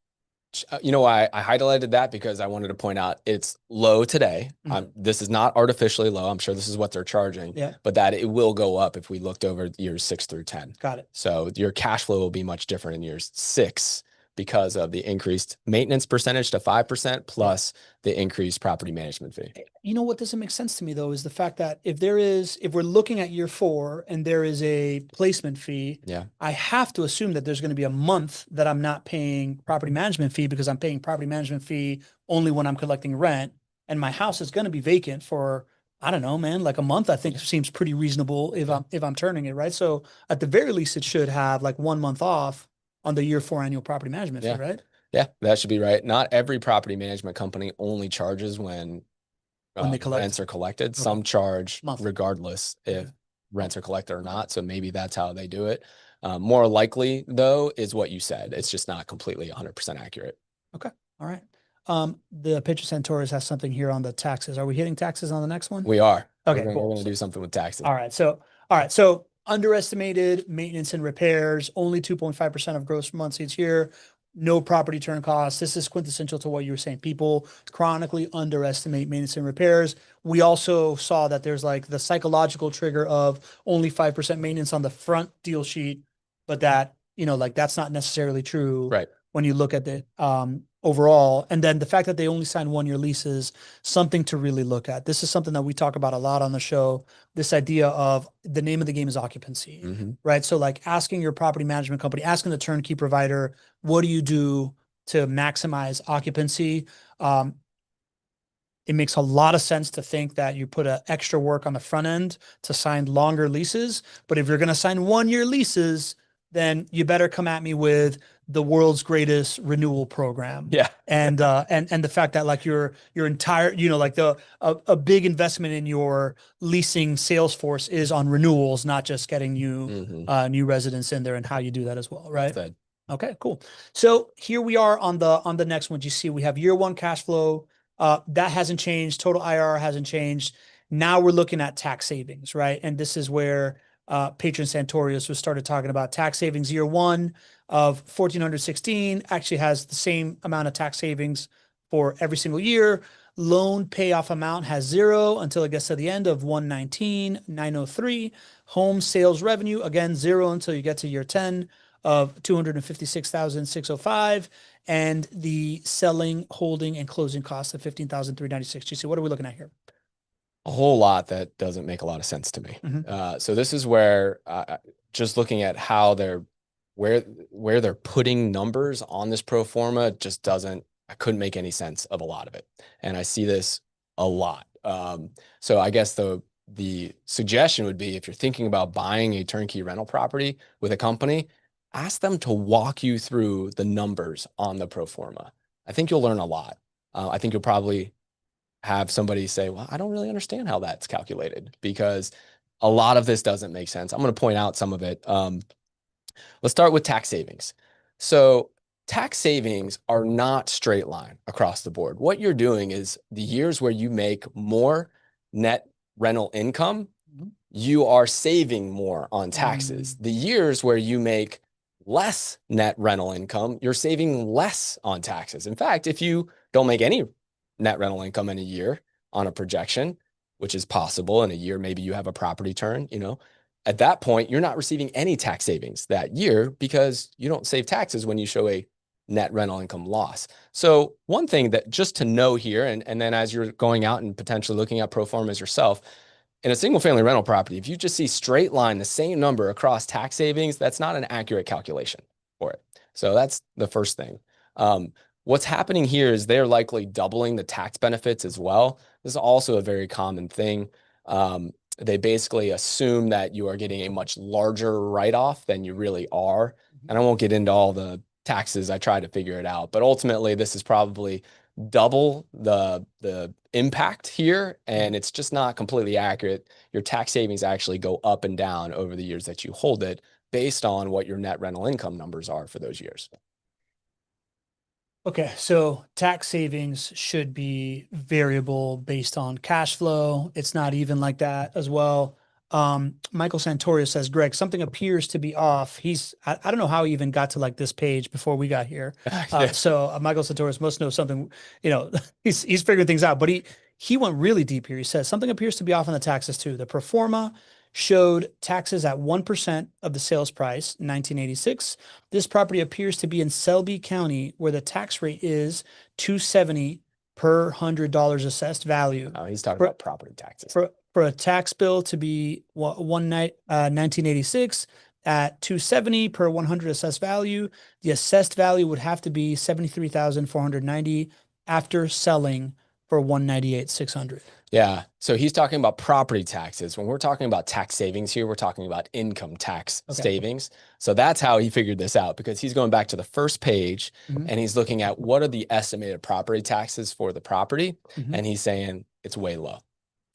I highlighted that because I wanted to point out it's low today. This is not artificially low. I'm sure this is what they're charging, but that it will go up if we looked over years 6 through 10. Got it. So your cash flow will be much different in years 6 because of the increased maintenance percentage to 5% plus the increased property management fee. You know what doesn't make sense to me though is the fact that if we're looking at year 4 and there is a placement fee, I have to assume that there's going to be a month that I'm not paying property management fee because I'm paying property management fee only when I'm collecting rent, and my house is going to be vacant for, I don't know, man, like a month. I think seems pretty reasonable if I'm turning it, right? So at the very least, it should have like 1 month off on the year 4 annual property management fee, right? Yeah, that should be right. Not every property management company only charges when they collect. Rents are collected. Okay. Some charge regardless if rents are collected or not. So maybe that's how they do it. More likely, though, is what you said. It's just not completely 100% accurate. Okay. All right. The Pedro Santorres has something here on the taxes. Are we hitting taxes on the next one? We are. Okay, We're cool. going to do something with taxes. All right. So underestimated maintenance and repairs, only 2.5% of gross months each year. No property turn costs. This is quintessential to what you were saying. People chronically underestimate maintenance and repairs. We also saw that there's like the psychological trigger of only 5% maintenance on the front deal sheet, but that, like that's not necessarily true. Right. When you look at the overall. And then the fact that they only sign 1-year leases, something to really look at. This is something that we talk about a lot on the show. This idea of the name of the game is occupancy, right? So like asking your property management company, asking the turnkey provider, what do you do to maximize occupancy? It makes a lot of sense to think that you put extra work on the front end to sign longer leases. But if you're going to sign 1-year leases, then you better come at me with the world's greatest renewal program. Yeah. And the fact that like your entire, like a big investment in your leasing sales force is on renewals, not just getting you new residents in there, and how you do that as well. Right. Okay, cool. So here we are on the next one. You see, we have year 1 cash flow. That hasn't changed. Total IRR hasn't changed. Now we're looking at tax savings, right? And this is where Patron Santorius was started talking about tax savings. Year 1 of 1,416 actually has the same amount of tax savings for every single year. Loan payoff amount has 0 until it gets to the end of 119,903. Home sales revenue, again, 0 until you get to year 10 of 256,605. And the selling, holding, and closing costs of 15,396. GC, what are we looking at here? A whole lot that doesn't make a lot of sense to me. So this is where just looking at how where they're putting numbers on this pro forma just I couldn't make any sense of a lot of it. And I see this a lot. So I guess the suggestion would be, if you're thinking about buying a turnkey rental property with a company, ask them to walk you through the numbers on the pro forma. I think you'll learn a lot. I think you'll probably have somebody say, well, I don't really understand how that's calculated, because a lot of this doesn't make sense. I'm going to point out some of it. Let's start with tax savings. So tax savings are not straight line across the board. What you're doing is the years where you make more net rental income, you are saving more on taxes. The years where you make less net rental income, you're saving less on taxes. In fact, if you don't make any net rental income in a year on a projection, which is possible in a year, maybe you have a property turn, at that point, you're not receiving any tax savings that year because you don't save taxes when you show a net rental income loss. So one thing that just to know here, and then as you're going out and potentially looking at pro formas yourself, in a single family rental property, if you just see straight line the same number across tax savings, that's not an accurate calculation for it. So that's the first thing. What's happening here is they're likely doubling the tax benefits as well. This is also a very common thing. They basically assume that you are getting a much larger write-off than you really are. And I won't get into all the taxes. I tried to figure it out, but ultimately this is probably double the impact here, and it's just not completely accurate. Your tax savings actually go up and down over the years that you hold it based on what your net rental income numbers are for those years. Okay, so tax savings should be variable based on cash flow. It's not even like that as well. Michael Santorio says, Greg, something appears to be off. I don't know how he even got to like this page before we got here. So Michael Santorio must know something, he's figured things out, but he went really deep here. He says something appears to be off on the taxes too. The pro forma showed taxes at 1% of the sales price in 1986. This property appears to be in Selby County, where the tax rate is $270 per $100 assessed value. Oh, he's talking about property taxes. For a tax bill to be 1986 at $270 per 100 assessed value, the assessed value would have to be $73,490 after selling for $198,600. Yeah. So he's talking about property taxes. When we're talking about tax savings here, we're talking about income tax savings. So that's how he figured this out, because he's going back to the first page and he's looking at what are the estimated property taxes for the property. And he's saying it's way low.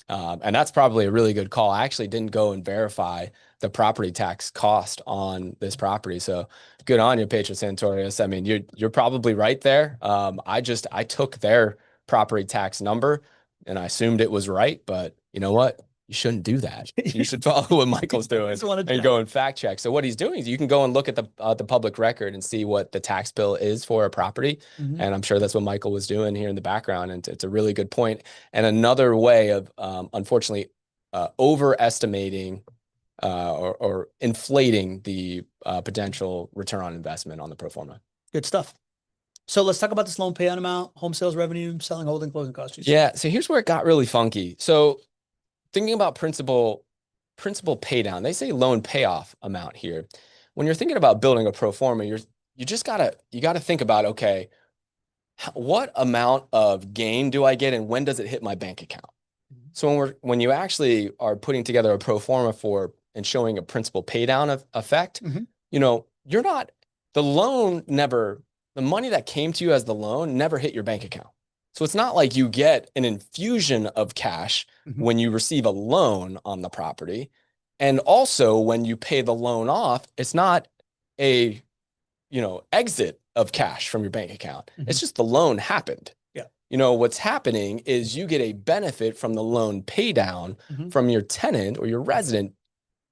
And that's probably a really good call. I actually didn't go and verify the property tax cost on this property. So good on you, Pedro Santorius. I mean, you're probably right there. I took their property tax number and I assumed it was right, but you know what? You shouldn't do that. You should follow what Michael's doing and go and fact check. So what he's doing is you can go and look at the public record and see what the tax bill is for a property. And I'm sure that's what Michael was doing here in the background. And it's a really good point. And another way of, unfortunately, overestimating or inflating the potential return on investment on the pro forma. Good stuff. So let's talk about this loan payout amount, home sales revenue, selling, holding, closing costs. Yeah. So here's where it got really funky. So thinking about principal pay down, they say loan payoff amount here. When you're thinking about building a pro forma, you gotta think about, okay, what amount of gain do I get and when does it hit my bank account? So when you actually are putting together a pro forma for and showing a principal pay down effect, you're not, the money that came to you as the loan never hit your bank account. So it's not like you get an infusion of cash when you receive a loan on the property. And also when you pay the loan off, it's not a, exit of cash from your bank account. It's just the loan happened. Yeah. What's happening is you get a benefit from the loan pay down from your tenant or your resident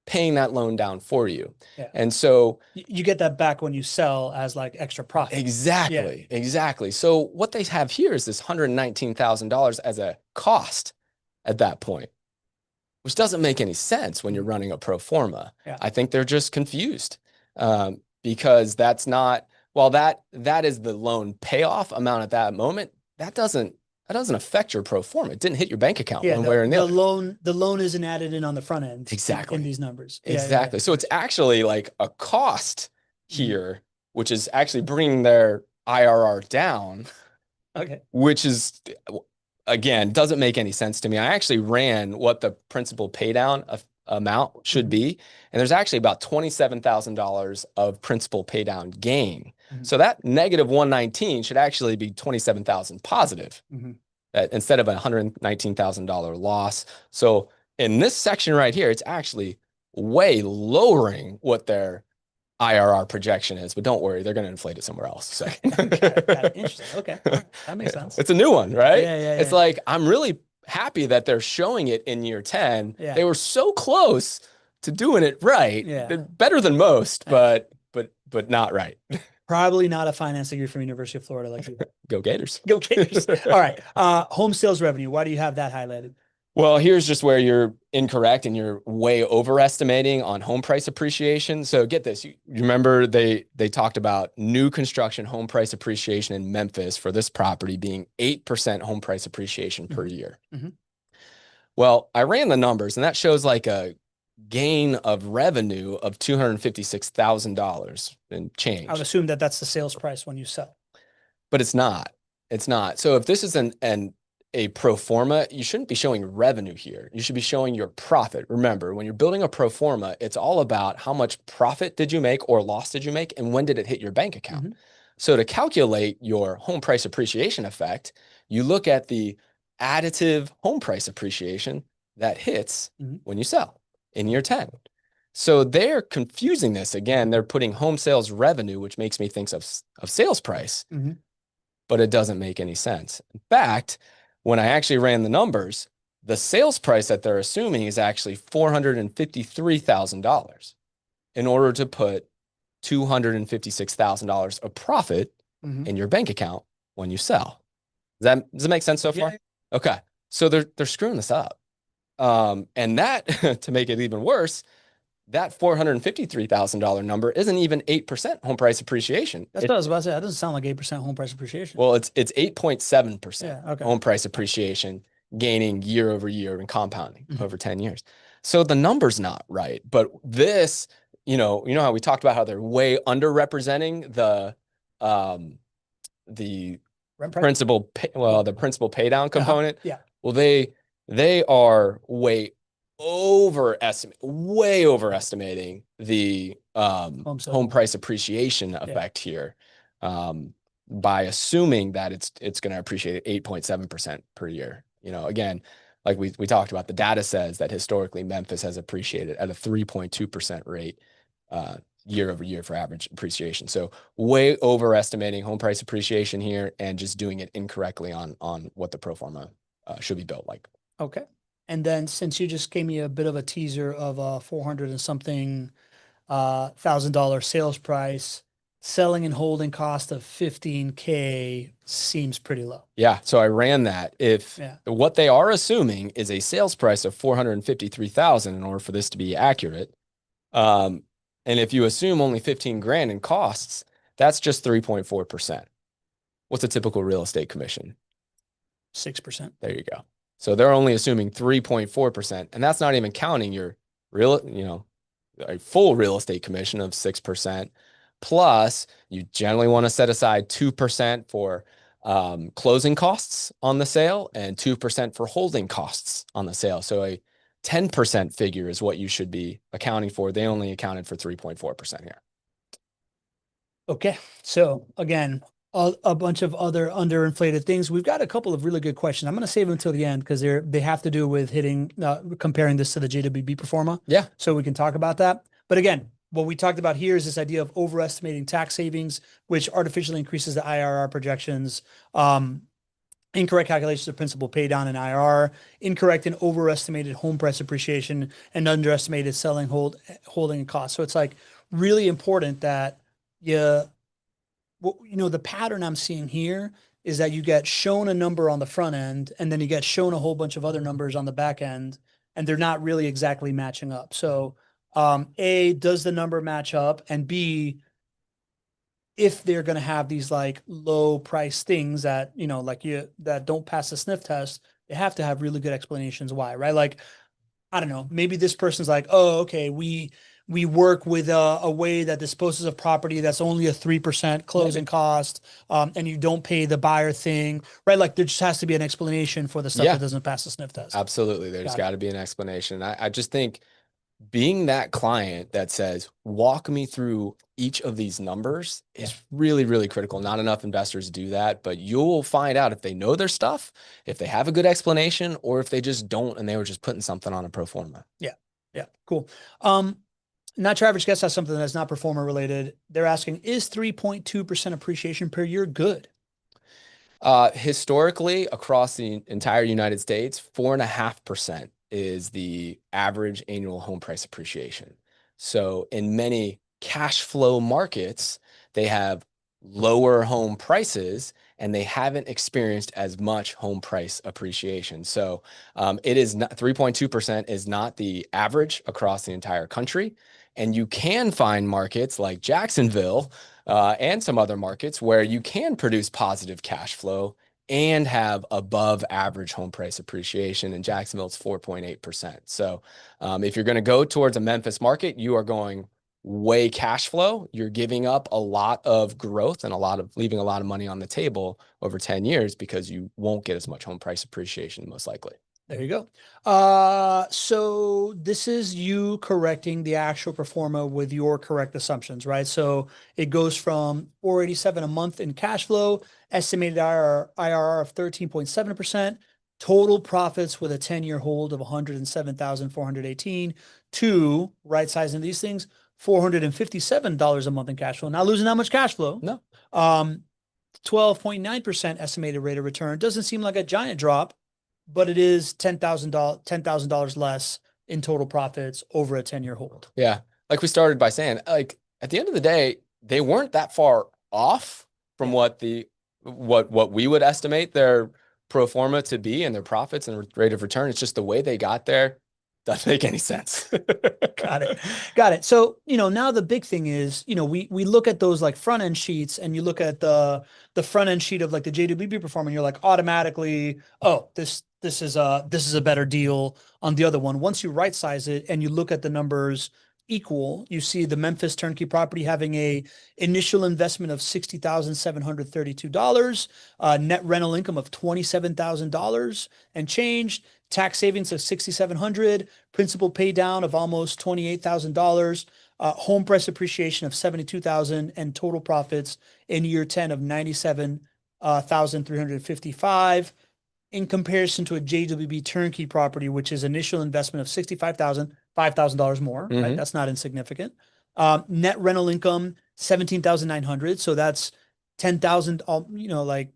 paying that loan down for you. Yeah. And so you get that back when you sell as like extra profit. Exactly. Yeah. Exactly. So what they have here is this $119,000 as a cost at that point, which doesn't make any sense when you're running a pro forma. Yeah. I think they're just confused because that's not, while that is the loan payoff amount at that moment, that doesn't affect your pro forma. It didn't hit your bank account one way or the other. The loan isn't added in on the front end. Exactly. In these numbers. Exactly. Yeah. So it's actually like a cost here, which is actually bringing their IRR down. Okay. Which is, again, doesn't make any sense to me. I actually ran what the principal pay down amount should be. And there's actually about $27,000 of principal pay down gain. So that negative 119 should actually be 27,000 positive instead of a $119,000 loss. So in this section right here, it's actually way lowering what their IRR projection is, but don't worry, they're going to inflate it somewhere else. So Got it. Interesting. Okay. All right. That makes sense. it's a new one, right? Yeah, yeah, It's yeah. like, I'm really happy that they're showing it in year 10. Yeah. They were so close to doing it right. Yeah. Better than most, Yeah. but not right. Probably not a finance degree from University of Florida like you. Go Gators. Go Gators. All right. Home sales revenue. Why do you have that highlighted? Well, here's just where you're incorrect and you're way overestimating on home price appreciation. So get this. You remember they talked about new construction home price appreciation in Memphis for this property being 8% home price appreciation per year. Mm-hmm. Well, I ran the numbers and that shows like a gain of revenue of $256,000 and change. I would assume that that's the sales price when you sell. But it's not. It's not. So if this is a pro forma, you shouldn't be showing revenue here. You should be showing your profit. Remember, when you're building a pro forma, it's all about how much profit did you make or loss did you make and when did it hit your bank account. Mm-hmm. So to calculate your home price appreciation effect, you look at the additive home price appreciation that hits when you sell in year 10. So they're confusing this. Again, they're putting home sales revenue, which makes me think of sales price, but it doesn't make any sense. In fact, when I actually ran the numbers, the sales price that they're assuming is actually $453,000 in order to put $256,000 of profit in your bank account when you sell. Does that make sense so far? Yeah. Okay. So they're screwing this up. And that, to make it even worse, that $453,000 number isn't even 8% home price appreciation. That's what I was about to say. That doesn't sound like 8% home price appreciation. Well, it's 8.7% home price appreciation, gaining year over year and compounding over 10 years. So the number's not right. But this, you know how we talked about how they're way underrepresenting the principal pay down component. Yeah. Well, they are way overestimating the home price appreciation effect here by assuming that it's going to appreciate 8.7% per year. Again, like we talked about, the data says that historically Memphis has appreciated at a 3.2% rate year over year for average appreciation. So way overestimating home price appreciation here and just doing it incorrectly on what the pro forma should be built like. Okay. And then since you just gave me a bit of a teaser of a 400 and something $1,000 sales price, selling and holding cost of $15K seems pretty low. Yeah. So I ran that. What they are assuming is a sales price of $453,000 in order for this to be accurate. And if you assume only 15 grand in costs, that's just 3.4%. What's a typical real estate commission? 6%. There you go. So they're only assuming 3.4%, and that's not even counting your a full real estate commission of 6%. Plus, you generally want to set aside 2% for closing costs on the sale and 2% for holding costs on the sale. So a 10% figure is what you should be accounting for. They only accounted for 3.4% here. Okay. So again, a bunch of other underinflated things. We've got a couple of really good questions. I'm going to save them until the end because they have to do with comparing this to the JWB performa. Yeah. So we can talk about that. But again, what we talked about here is this idea of overestimating tax savings, which artificially increases the IRR projections. Incorrect calculations of principal pay down and IRR, incorrect and overestimated home price appreciation, and underestimated selling, holding, and cost. So it's like really important that the pattern I'm seeing here is that you get shown a number on the front end and then you get shown a whole bunch of other numbers on the back end, and they're not really exactly matching up. So A, does the number match up? And B, if they're going to have these like low price things that, that don't pass the sniff test, they have to have really good explanations why, right? Like, I don't know, maybe this person's like, oh, okay, we work with a way that disposes of property that's only a 3% closing cost, and you don't pay the buyer thing, right? Like there just has to be an explanation for the stuff that doesn't pass the sniff test. Absolutely. There's got to be an explanation. I just think being that client that says, walk me through each of these numbers is really, really critical. Not enough investors do that, but you'll find out if they know their stuff, if they have a good explanation, or if they just don't and they were just putting something on a pro forma. Yeah. Yeah. Cool. Not Your Average Guest has something that's not performer related. They're asking, is 3.2% appreciation per year good? Historically, across the entire United States, 4.5% is the average annual home price appreciation. So in many cash flow markets, they have lower home prices and they haven't experienced as much home price appreciation. So it is not 3.2% is not the average across the entire country. And you can find markets like Jacksonville and some other markets where you can produce positive cash flow and have above average home price appreciation. In Jacksonville, it's 4.8%. So if you're going to go towards a Memphis market, you are going way cash flow. You're giving up a lot of growth and leaving a lot of money on the table over 10 years because you won't get as much home price appreciation, most likely. There you go. So this is you correcting the actual performer with your correct assumptions, right? So it goes from 487 a month in cash flow, estimated IRR of 13.7%, total profits with a 10-year hold of 107,418 to right sizing these things, $457 a month in cash flow. Not losing that much cash flow. No. 12.9% estimated rate of return. Doesn't seem like a giant drop, but it is $10,000 less in total profits over a 10-year hold. Yeah. Like we started by saying, like at the end of the day, they weren't that far off from what we would estimate their pro forma to be and their profits and rate of return. It's just the way they got there doesn't make any sense. Got it. So, now the big thing is, we look at those like front end sheets and you look at the front end sheet of like the JWB performer and you're like automatically, oh, this is a better deal on the other one. Once you right size it and you look at the numbers equal, you see the Memphis turnkey property having a initial investment of $60,732, net rental income of $27,000 and change, tax savings of $6,700, principal pay down of almost $28,000, home price appreciation of $72,000, and total profits in year 10 of $97,355. In comparison to a JWB turnkey property, which is initial investment of $65,000, $5,000 more, right? That's not insignificant. Net rental income, $17,900. So that's 10,000, like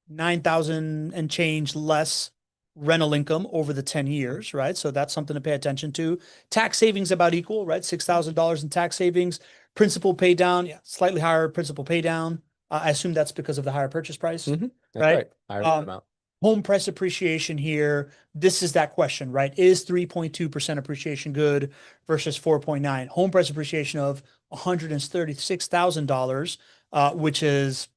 9,000 and change less rental income over the 10 years, right? So that's something to pay attention to. Tax savings about equal, right? $6,000 in tax savings. Principal pay down, slightly higher principal pay down. I assume that's because of the higher purchase price, That's right? Higher amount. Home price appreciation here. This is that question, right? Is 3.2% appreciation good versus 4.9? Home price appreciation of $136,000, which is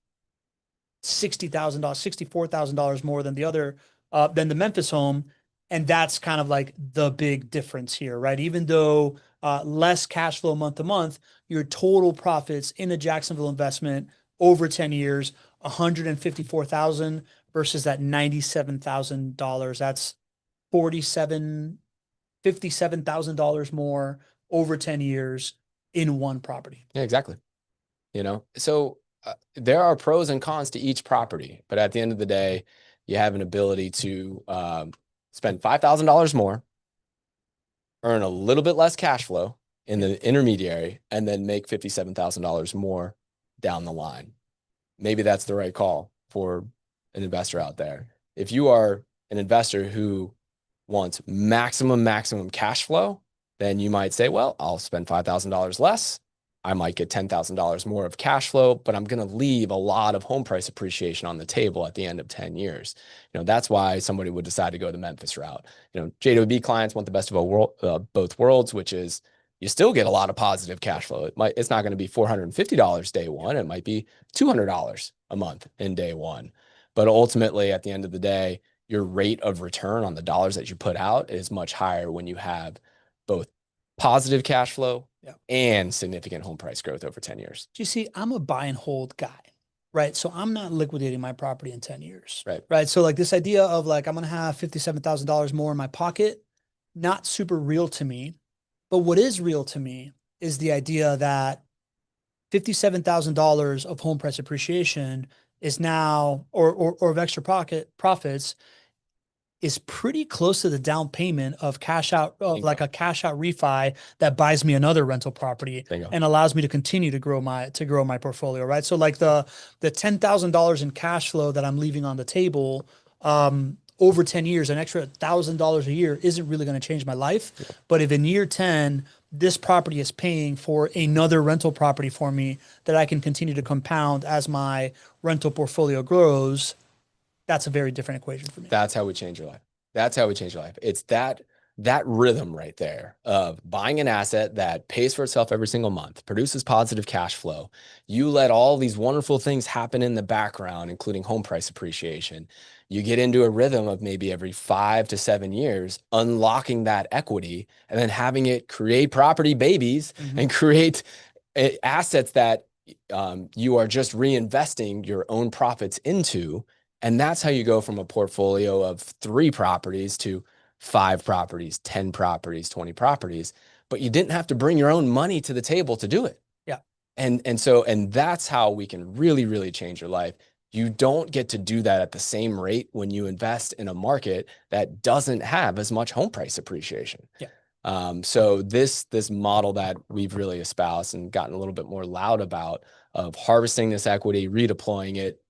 $60,000, $64,000 more than than the Memphis home. And that's kind of like the big difference here, right? Even though less cash flow month to month, your total profits in a Jacksonville investment over 10 years, $154,000 versus that $97,000. That's $57,000 more over 10 years in one property. Yeah, exactly. So there are pros and cons to each property, but at the end of the day, you have an ability to spend $5,000 more, earn a little bit less cash flow in the intermediary, and then make $57,000 more down the line. Maybe that's the right call for an investor out there. If you are an investor who wants maximum cash flow, then you might say, well, I'll spend $5,000 less. I might get $10,000 more of cash flow, but I'm going to leave a lot of home price appreciation on the table at the end of 10 years. That's why somebody would decide to go the Memphis route. JWB clients want the best of both worlds, which is you still get a lot of positive cash flow. It's not going to be $450 day one. It might be $200 a month in day one. But ultimately, at the end of the day, your rate of return on the dollars that you put out is much higher when you have both positive cash flow and significant home price growth over 10 years. Do you see, I'm a buy and hold guy, right? So I'm not liquidating my property in 10 years, right? Right. So like this idea of like, I'm going to have $57,000 more in my pocket, not super real to me. But what is real to me is the idea that $57,000 of home price appreciation is now, or of extra pocket profits is pretty close to the down payment of cash out of like Bingo. a cash out refi that buys me another rental property Bingo. and allows me to continue to grow my portfolio, right? So like the $10,000 in cash flow that I'm leaving on the table over 10 years, an extra $1,000 a year isn't really going to change my life. But if in year 10, this property is paying for another rental property for me that I can continue to compound as my rental portfolio grows, that's a very different equation for me. That's how we change your life. That's how we change your life. It's that rhythm right there of buying an asset that pays for itself every single month, produces positive cash flow. You let all these wonderful things happen in the background, including home price appreciation. You get into a rhythm of maybe every 5 to 7 years, unlocking that equity and then having it create property babies and create assets that you are just reinvesting your own profits into. And that's how you go from a portfolio of 3 properties to 5 properties, 10 properties, 20 properties, but you didn't have to bring your own money to the table to do it. Yeah. And that's how we can really, really change your life. You don't get to do that at the same rate when you invest in a market that doesn't have as much home price appreciation. Yeah. So this model that we've really espoused and gotten a little bit more loud about of harvesting this equity, redeploying it,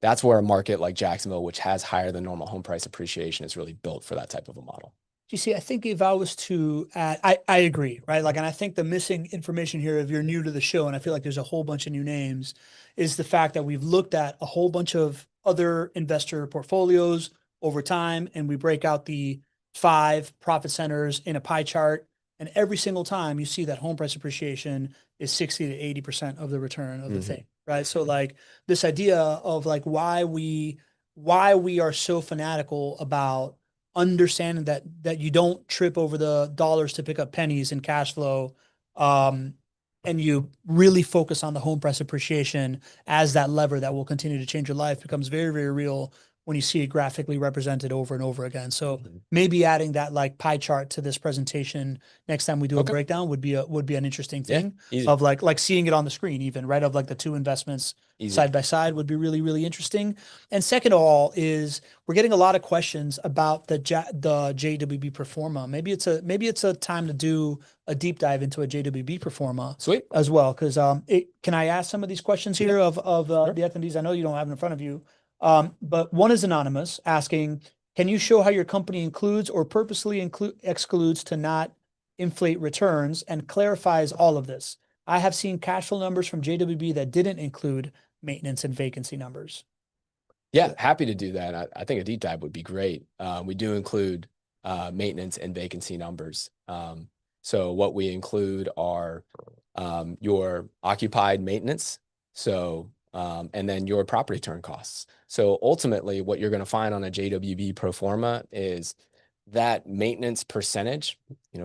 that's where a market like Jacksonville, which has higher than normal home price appreciation, is really built for that type of a model. You see, I think if I was to add, I agree, right? Like, and I think the missing information here, if you're new to the show, and I feel like there's a whole bunch of new names, is the fact that we've looked at a whole bunch of other investor portfolios over time, and we break out the 5 profit centers in a pie chart. And every single time you see that home price appreciation is 60 to 80% of the return of the thing, right? So like this idea of like why we are so fanatical about understanding that you don't trip over the dollars to pick up pennies in cash flow, and you really focus on the home price appreciation as that lever that will continue to change your life becomes very, very real when you see it graphically represented over and over again. So maybe adding that like pie chart to this presentation next time we do a breakdown would be an interesting thing of like seeing it on the screen even, right? Of like the 2 investments side by side would be really, really interesting. And second of all is we're getting a lot of questions about the JWB Performa. Maybe it's a time to do a deep dive into a JWB Performa as well. Cause can I ask some of these questions here of the attendees? I know you don't have it in front of you. But one is anonymous asking, can you show how your company includes or purposely excludes to not inflate returns, and clarifies all of this? I have seen cash flow numbers from JWB that didn't include maintenance and vacancy numbers. Yeah, happy to do that. I think a deep dive would be great. We do include maintenance and vacancy numbers. So what we include are your occupied maintenance. So and then your property turn costs. So ultimately, what you're going to find on a JWB pro forma is that maintenance percentage,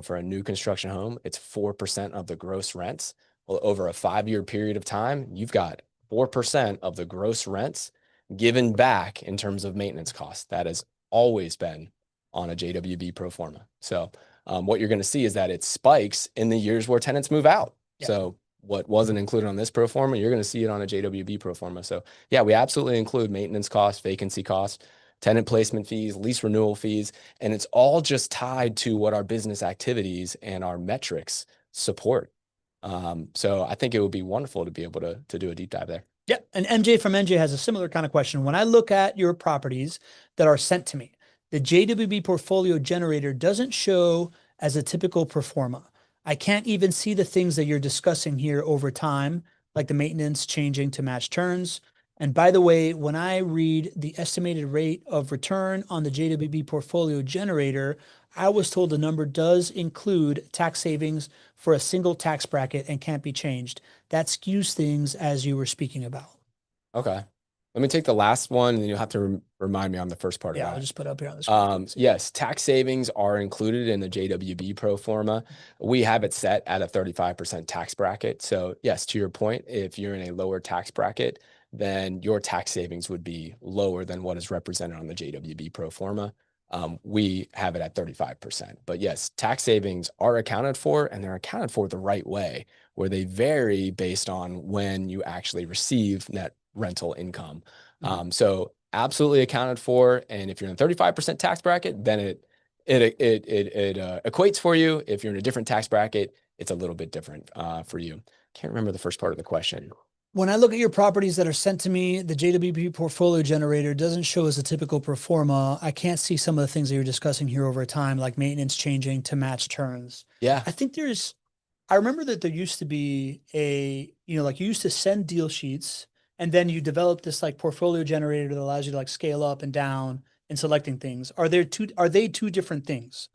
for a new construction home, it's 4% of the gross rents. Well, over a 5-year period of time, you've got 4% of the gross rents given back in terms of maintenance costs. That has always been on a JWB pro forma. So what you're going to see is that it spikes in the years where tenants move out. Yeah. So what wasn't included on this pro forma, you're going to see it on a JWB pro forma. So yeah, we absolutely include maintenance costs, vacancy costs, tenant placement fees, lease renewal fees, and it's all just tied to what our business activities and our metrics support. So I think it would be wonderful to be able to do a deep dive there. Yeah. And MJ from NJ has a similar kind of question. When I look at your properties that are sent to me, the JWB portfolio generator doesn't show as a typical pro forma. I can't even see the things that you're discussing here over time, like the maintenance changing to match turns. And by the way, when I read the estimated rate of return on the JWB portfolio generator, I was told the number does include tax savings for a single tax bracket and can't be changed. That skews things as you were speaking about. Okay. Let me take the last one, and then you'll have to remind me on the first part of that. Yeah, I'll just put it up here on the screen. Yes, tax savings are included in the JWB pro forma. We have it set at a 35% tax bracket. So yes, to your point, if you're in a lower tax bracket, then your tax savings would be lower than what is represented on the JWB pro forma. We have it at 35%. But yes, tax savings are accounted for, and they're accounted for the right way, where they vary based on when you actually receive net rental income. So absolutely accounted for. And if you're in a 35% tax bracket, then it equates for you. If you're in a different tax bracket, it's a little bit different for you. Can't remember the first part of the question. When I look at your properties that are sent to me, the JWP portfolio generator doesn't show as a typical pro forma. I can't see some of the things that you're discussing here over time, like maintenance changing to match turns. Yeah. I think I remember that there used to be like you used to send deal sheets and then you develop this like portfolio generator that allows you to like scale up and down in selecting things. Are they two different things?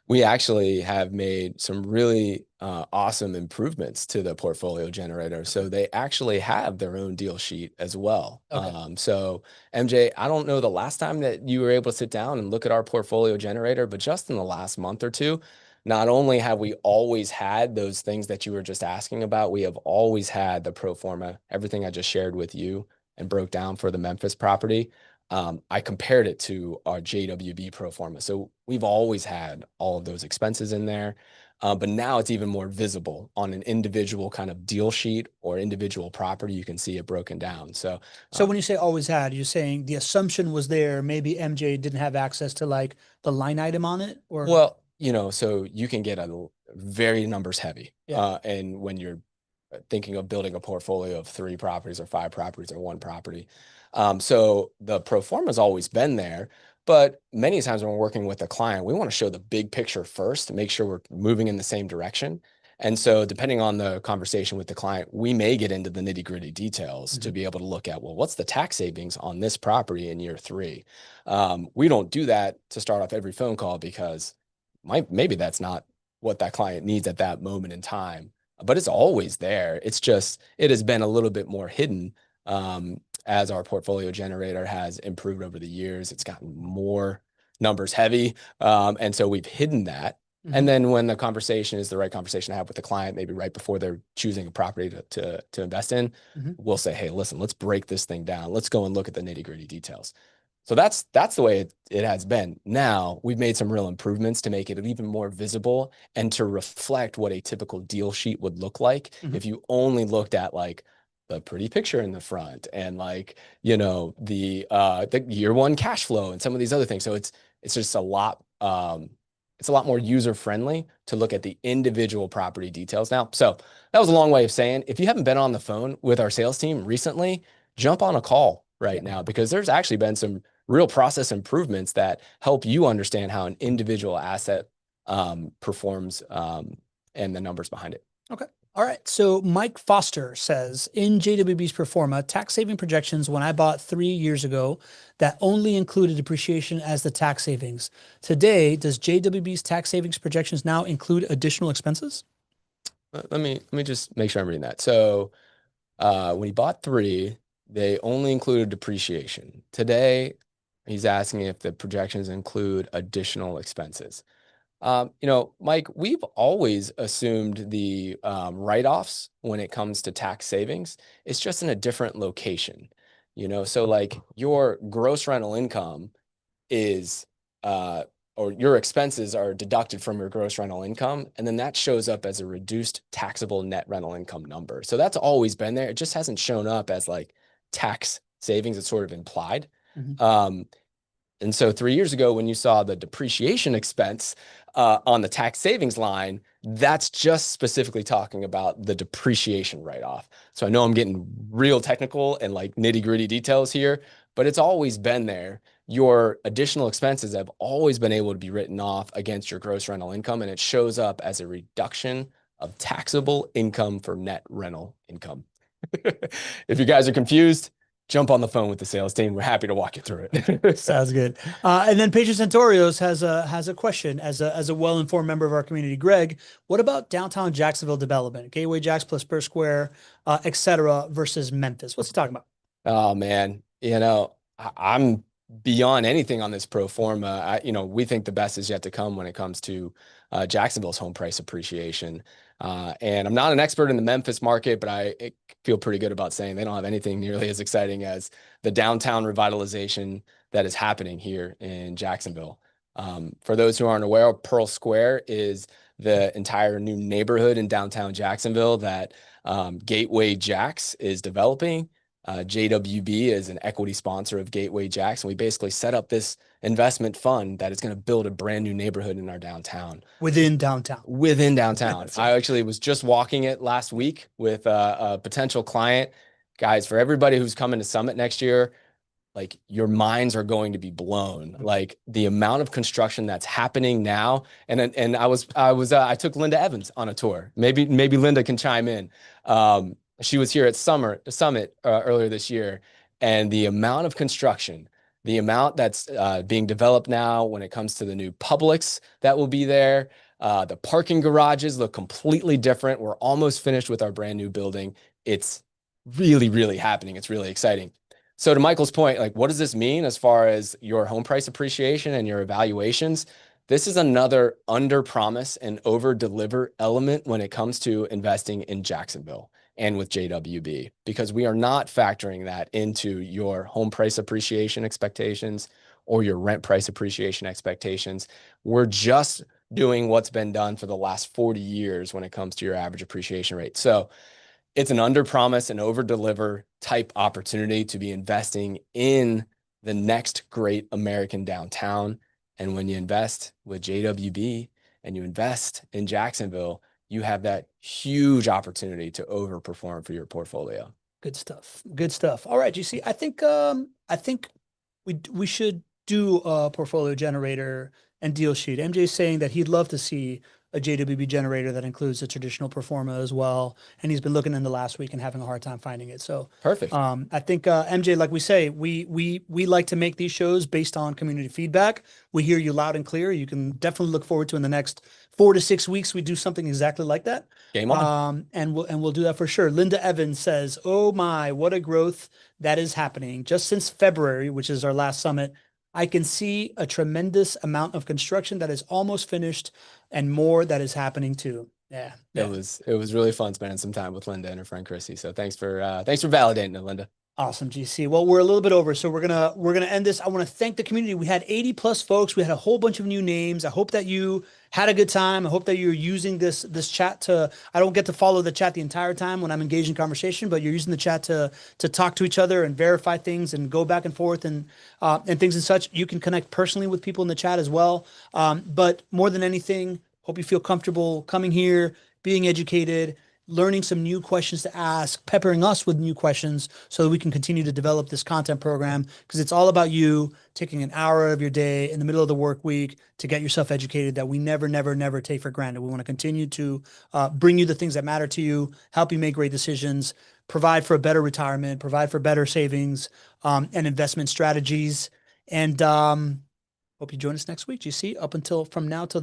We actually have made some really awesome improvements to the portfolio generator. So Okay. they actually have their own deal sheet as well. Okay. So MJ, I don't know the last time that you were able to sit down and look at our portfolio generator, but just in the last month or two, not only have we always had those things that you were just asking about, we have always had the pro forma, everything I just shared with you and broke down for the Memphis property. I compared it to our JWB pro forma. So we've always had all of those expenses in there, but now it's even more visible on an individual kind of deal sheet or individual property. You can see it broken down. So, So when you say always had, you're saying the assumption was there, maybe MJ didn't have access to like the line item on it or well, so you can get a very numbers heavy. yeah. And when you're thinking of building a portfolio of 3 properties or 5 properties or 1 property. So the pro forma has always been there, but many times when we're working with a client, we want to show the big picture first to make sure we're moving in the same direction. And so depending on the conversation with the client, we may get into the nitty-gritty details to be able to look at, well, what's the tax savings on this property in year 3? We don't do that to start off every phone call because maybe that's not what that client needs at that moment in time, but it's always there. It's just, it has been a little bit more hidden as our portfolio generator has improved over the years. It's gotten more numbers heavy. And so we've hidden that. And then when the conversation is the right conversation to have with the client, maybe right before they're choosing a property to invest in, we'll say, hey, listen, let's break this thing down. Let's go and look at the nitty gritty details. So that's the way it has been. Now we've made some real improvements to make it even more visible and to reflect what a typical deal sheet would look like if you only looked at like the pretty picture in the front and like, the year 1 cash flow and some of these other things. So it's just it's a lot more user friendly to look at the individual property details now. So that was a long way of saying, if you haven't been on the phone with our sales team recently, jump on a call right now, because there's actually been some real process improvements that help you understand how an individual asset performs and the numbers behind it. Okay. All right. So Mike Foster says in JWB's Performa, tax saving projections when I bought 3 years ago that only included depreciation as the tax savings. Today, does JWB's tax savings projections now include additional expenses? Let me just make sure I'm reading that. So when he bought 3, they only included depreciation. Today, he's asking if the projections include additional expenses. Mike, we've always assumed the write-offs when it comes to tax savings. It's just in a different location, so like your gross rental income is, or your expenses are deducted from your gross rental income, and then that shows up as a reduced taxable net rental income number. So that's always been there. It just hasn't shown up as like tax savings. It's sort of implied. And so 3 years ago, when you saw the depreciation expense on the tax savings line, that's just specifically talking about the depreciation write-off. So I know I'm getting real technical and like nitty-gritty details here, but it's always been there. Your additional expenses have always been able to be written off against your gross rental income, and it shows up as a reduction of taxable income for net rental income. If you guys are confused, jump on the phone with the sales team. We're happy to walk you through it. Sounds good. And then Patient Santorios has a question as a well-informed member of our community. Greg, what about downtown Jacksonville development, Gateway Jacks plus Per Square, et cetera, versus Memphis? What's he talking about? Oh man, I'm beyond anything on this pro forma. We think the best is yet to come when it comes to Jacksonville's home price appreciation. And I'm not an expert in the Memphis market, but I feel pretty good about saying they don't have anything nearly as exciting as the downtown revitalization that is happening here in Jacksonville. For those who aren't aware, Pearl Square is the entire new neighborhood in downtown Jacksonville that Gateway Jacks is developing. JWB is an equity sponsor of Gateway Jacks, and we basically set up this investment fund that is going to build a brand new neighborhood in our downtown. Within downtown. Within downtown. That's I right. actually was just walking it last week with a potential client. Guys, for everybody who's coming to Summit next year, like your minds are going to be blown. Like the amount of construction that's happening now. And I took Linda Evans on a tour. Maybe Linda can chime in. She was here at Summit earlier this year, and the amount of construction, the amount that's being developed now when it comes to the new Publix that will be there. The parking garages look completely different. We're almost finished with our brand new building. It's really, really happening. It's really exciting. So to Michael's point, like, what does this mean as far as your home price appreciation and your evaluations? This is another under promise and over deliver element when it comes to investing in Jacksonville and with JWB, because we are not factoring that into your home price appreciation expectations or your rent price appreciation expectations. We're just doing what's been done for the last 40 years when it comes to your average appreciation rate. So it's an under promise and over deliver type opportunity to be investing in the next great American downtown. And when you invest with JWB and you invest in Jacksonville, you have that huge opportunity to overperform for your portfolio. Good stuff. Good stuff. All right, GC. I think we should do a portfolio generator and deal sheet. MJ's saying that he'd love to see a JWB generator that includes a traditional performa as well. And he's been looking in the last week and having a hard time finding it. So perfect. I think MJ, like we say, we like to make these shows based on community feedback. We hear you loud and clear. You can definitely look forward to in the next 4 to 6 weeks we do something exactly like that. Game on. And we'll do that for sure. Linda Evans says, "Oh my, what a growth that is happening just since February, which is our last summit. I can see a tremendous amount of construction that is almost finished and more that is happening too." Yeah. It was really fun spending some time with Linda and her friend Chrissy. So thanks for validating it, Linda. Awesome, GC. Well, we're a little bit over, so we're gonna end this. I want to thank the community. We had 80 plus folks. We had a whole bunch of new names. I hope that you had a good time. I hope that you're using this chat to. I don't get to follow the chat the entire time when I'm engaged in conversation, but you're using the chat to talk to each other and verify things and go back and forth and things and such. You can connect personally with people in the chat as well. But more than anything, hope you feel comfortable coming here, being educated, learning some new questions to ask, peppering us with new questions so that we can continue to develop this content program, because it's all about you taking an hour of your day in the middle of the work week to get yourself educated that we never, never, never take for granted. We want to continue to bring you the things that matter to you, help you make great decisions, provide for a better retirement, provide for better savings and investment strategies. And hope you join us next week. You see, up until from now till then.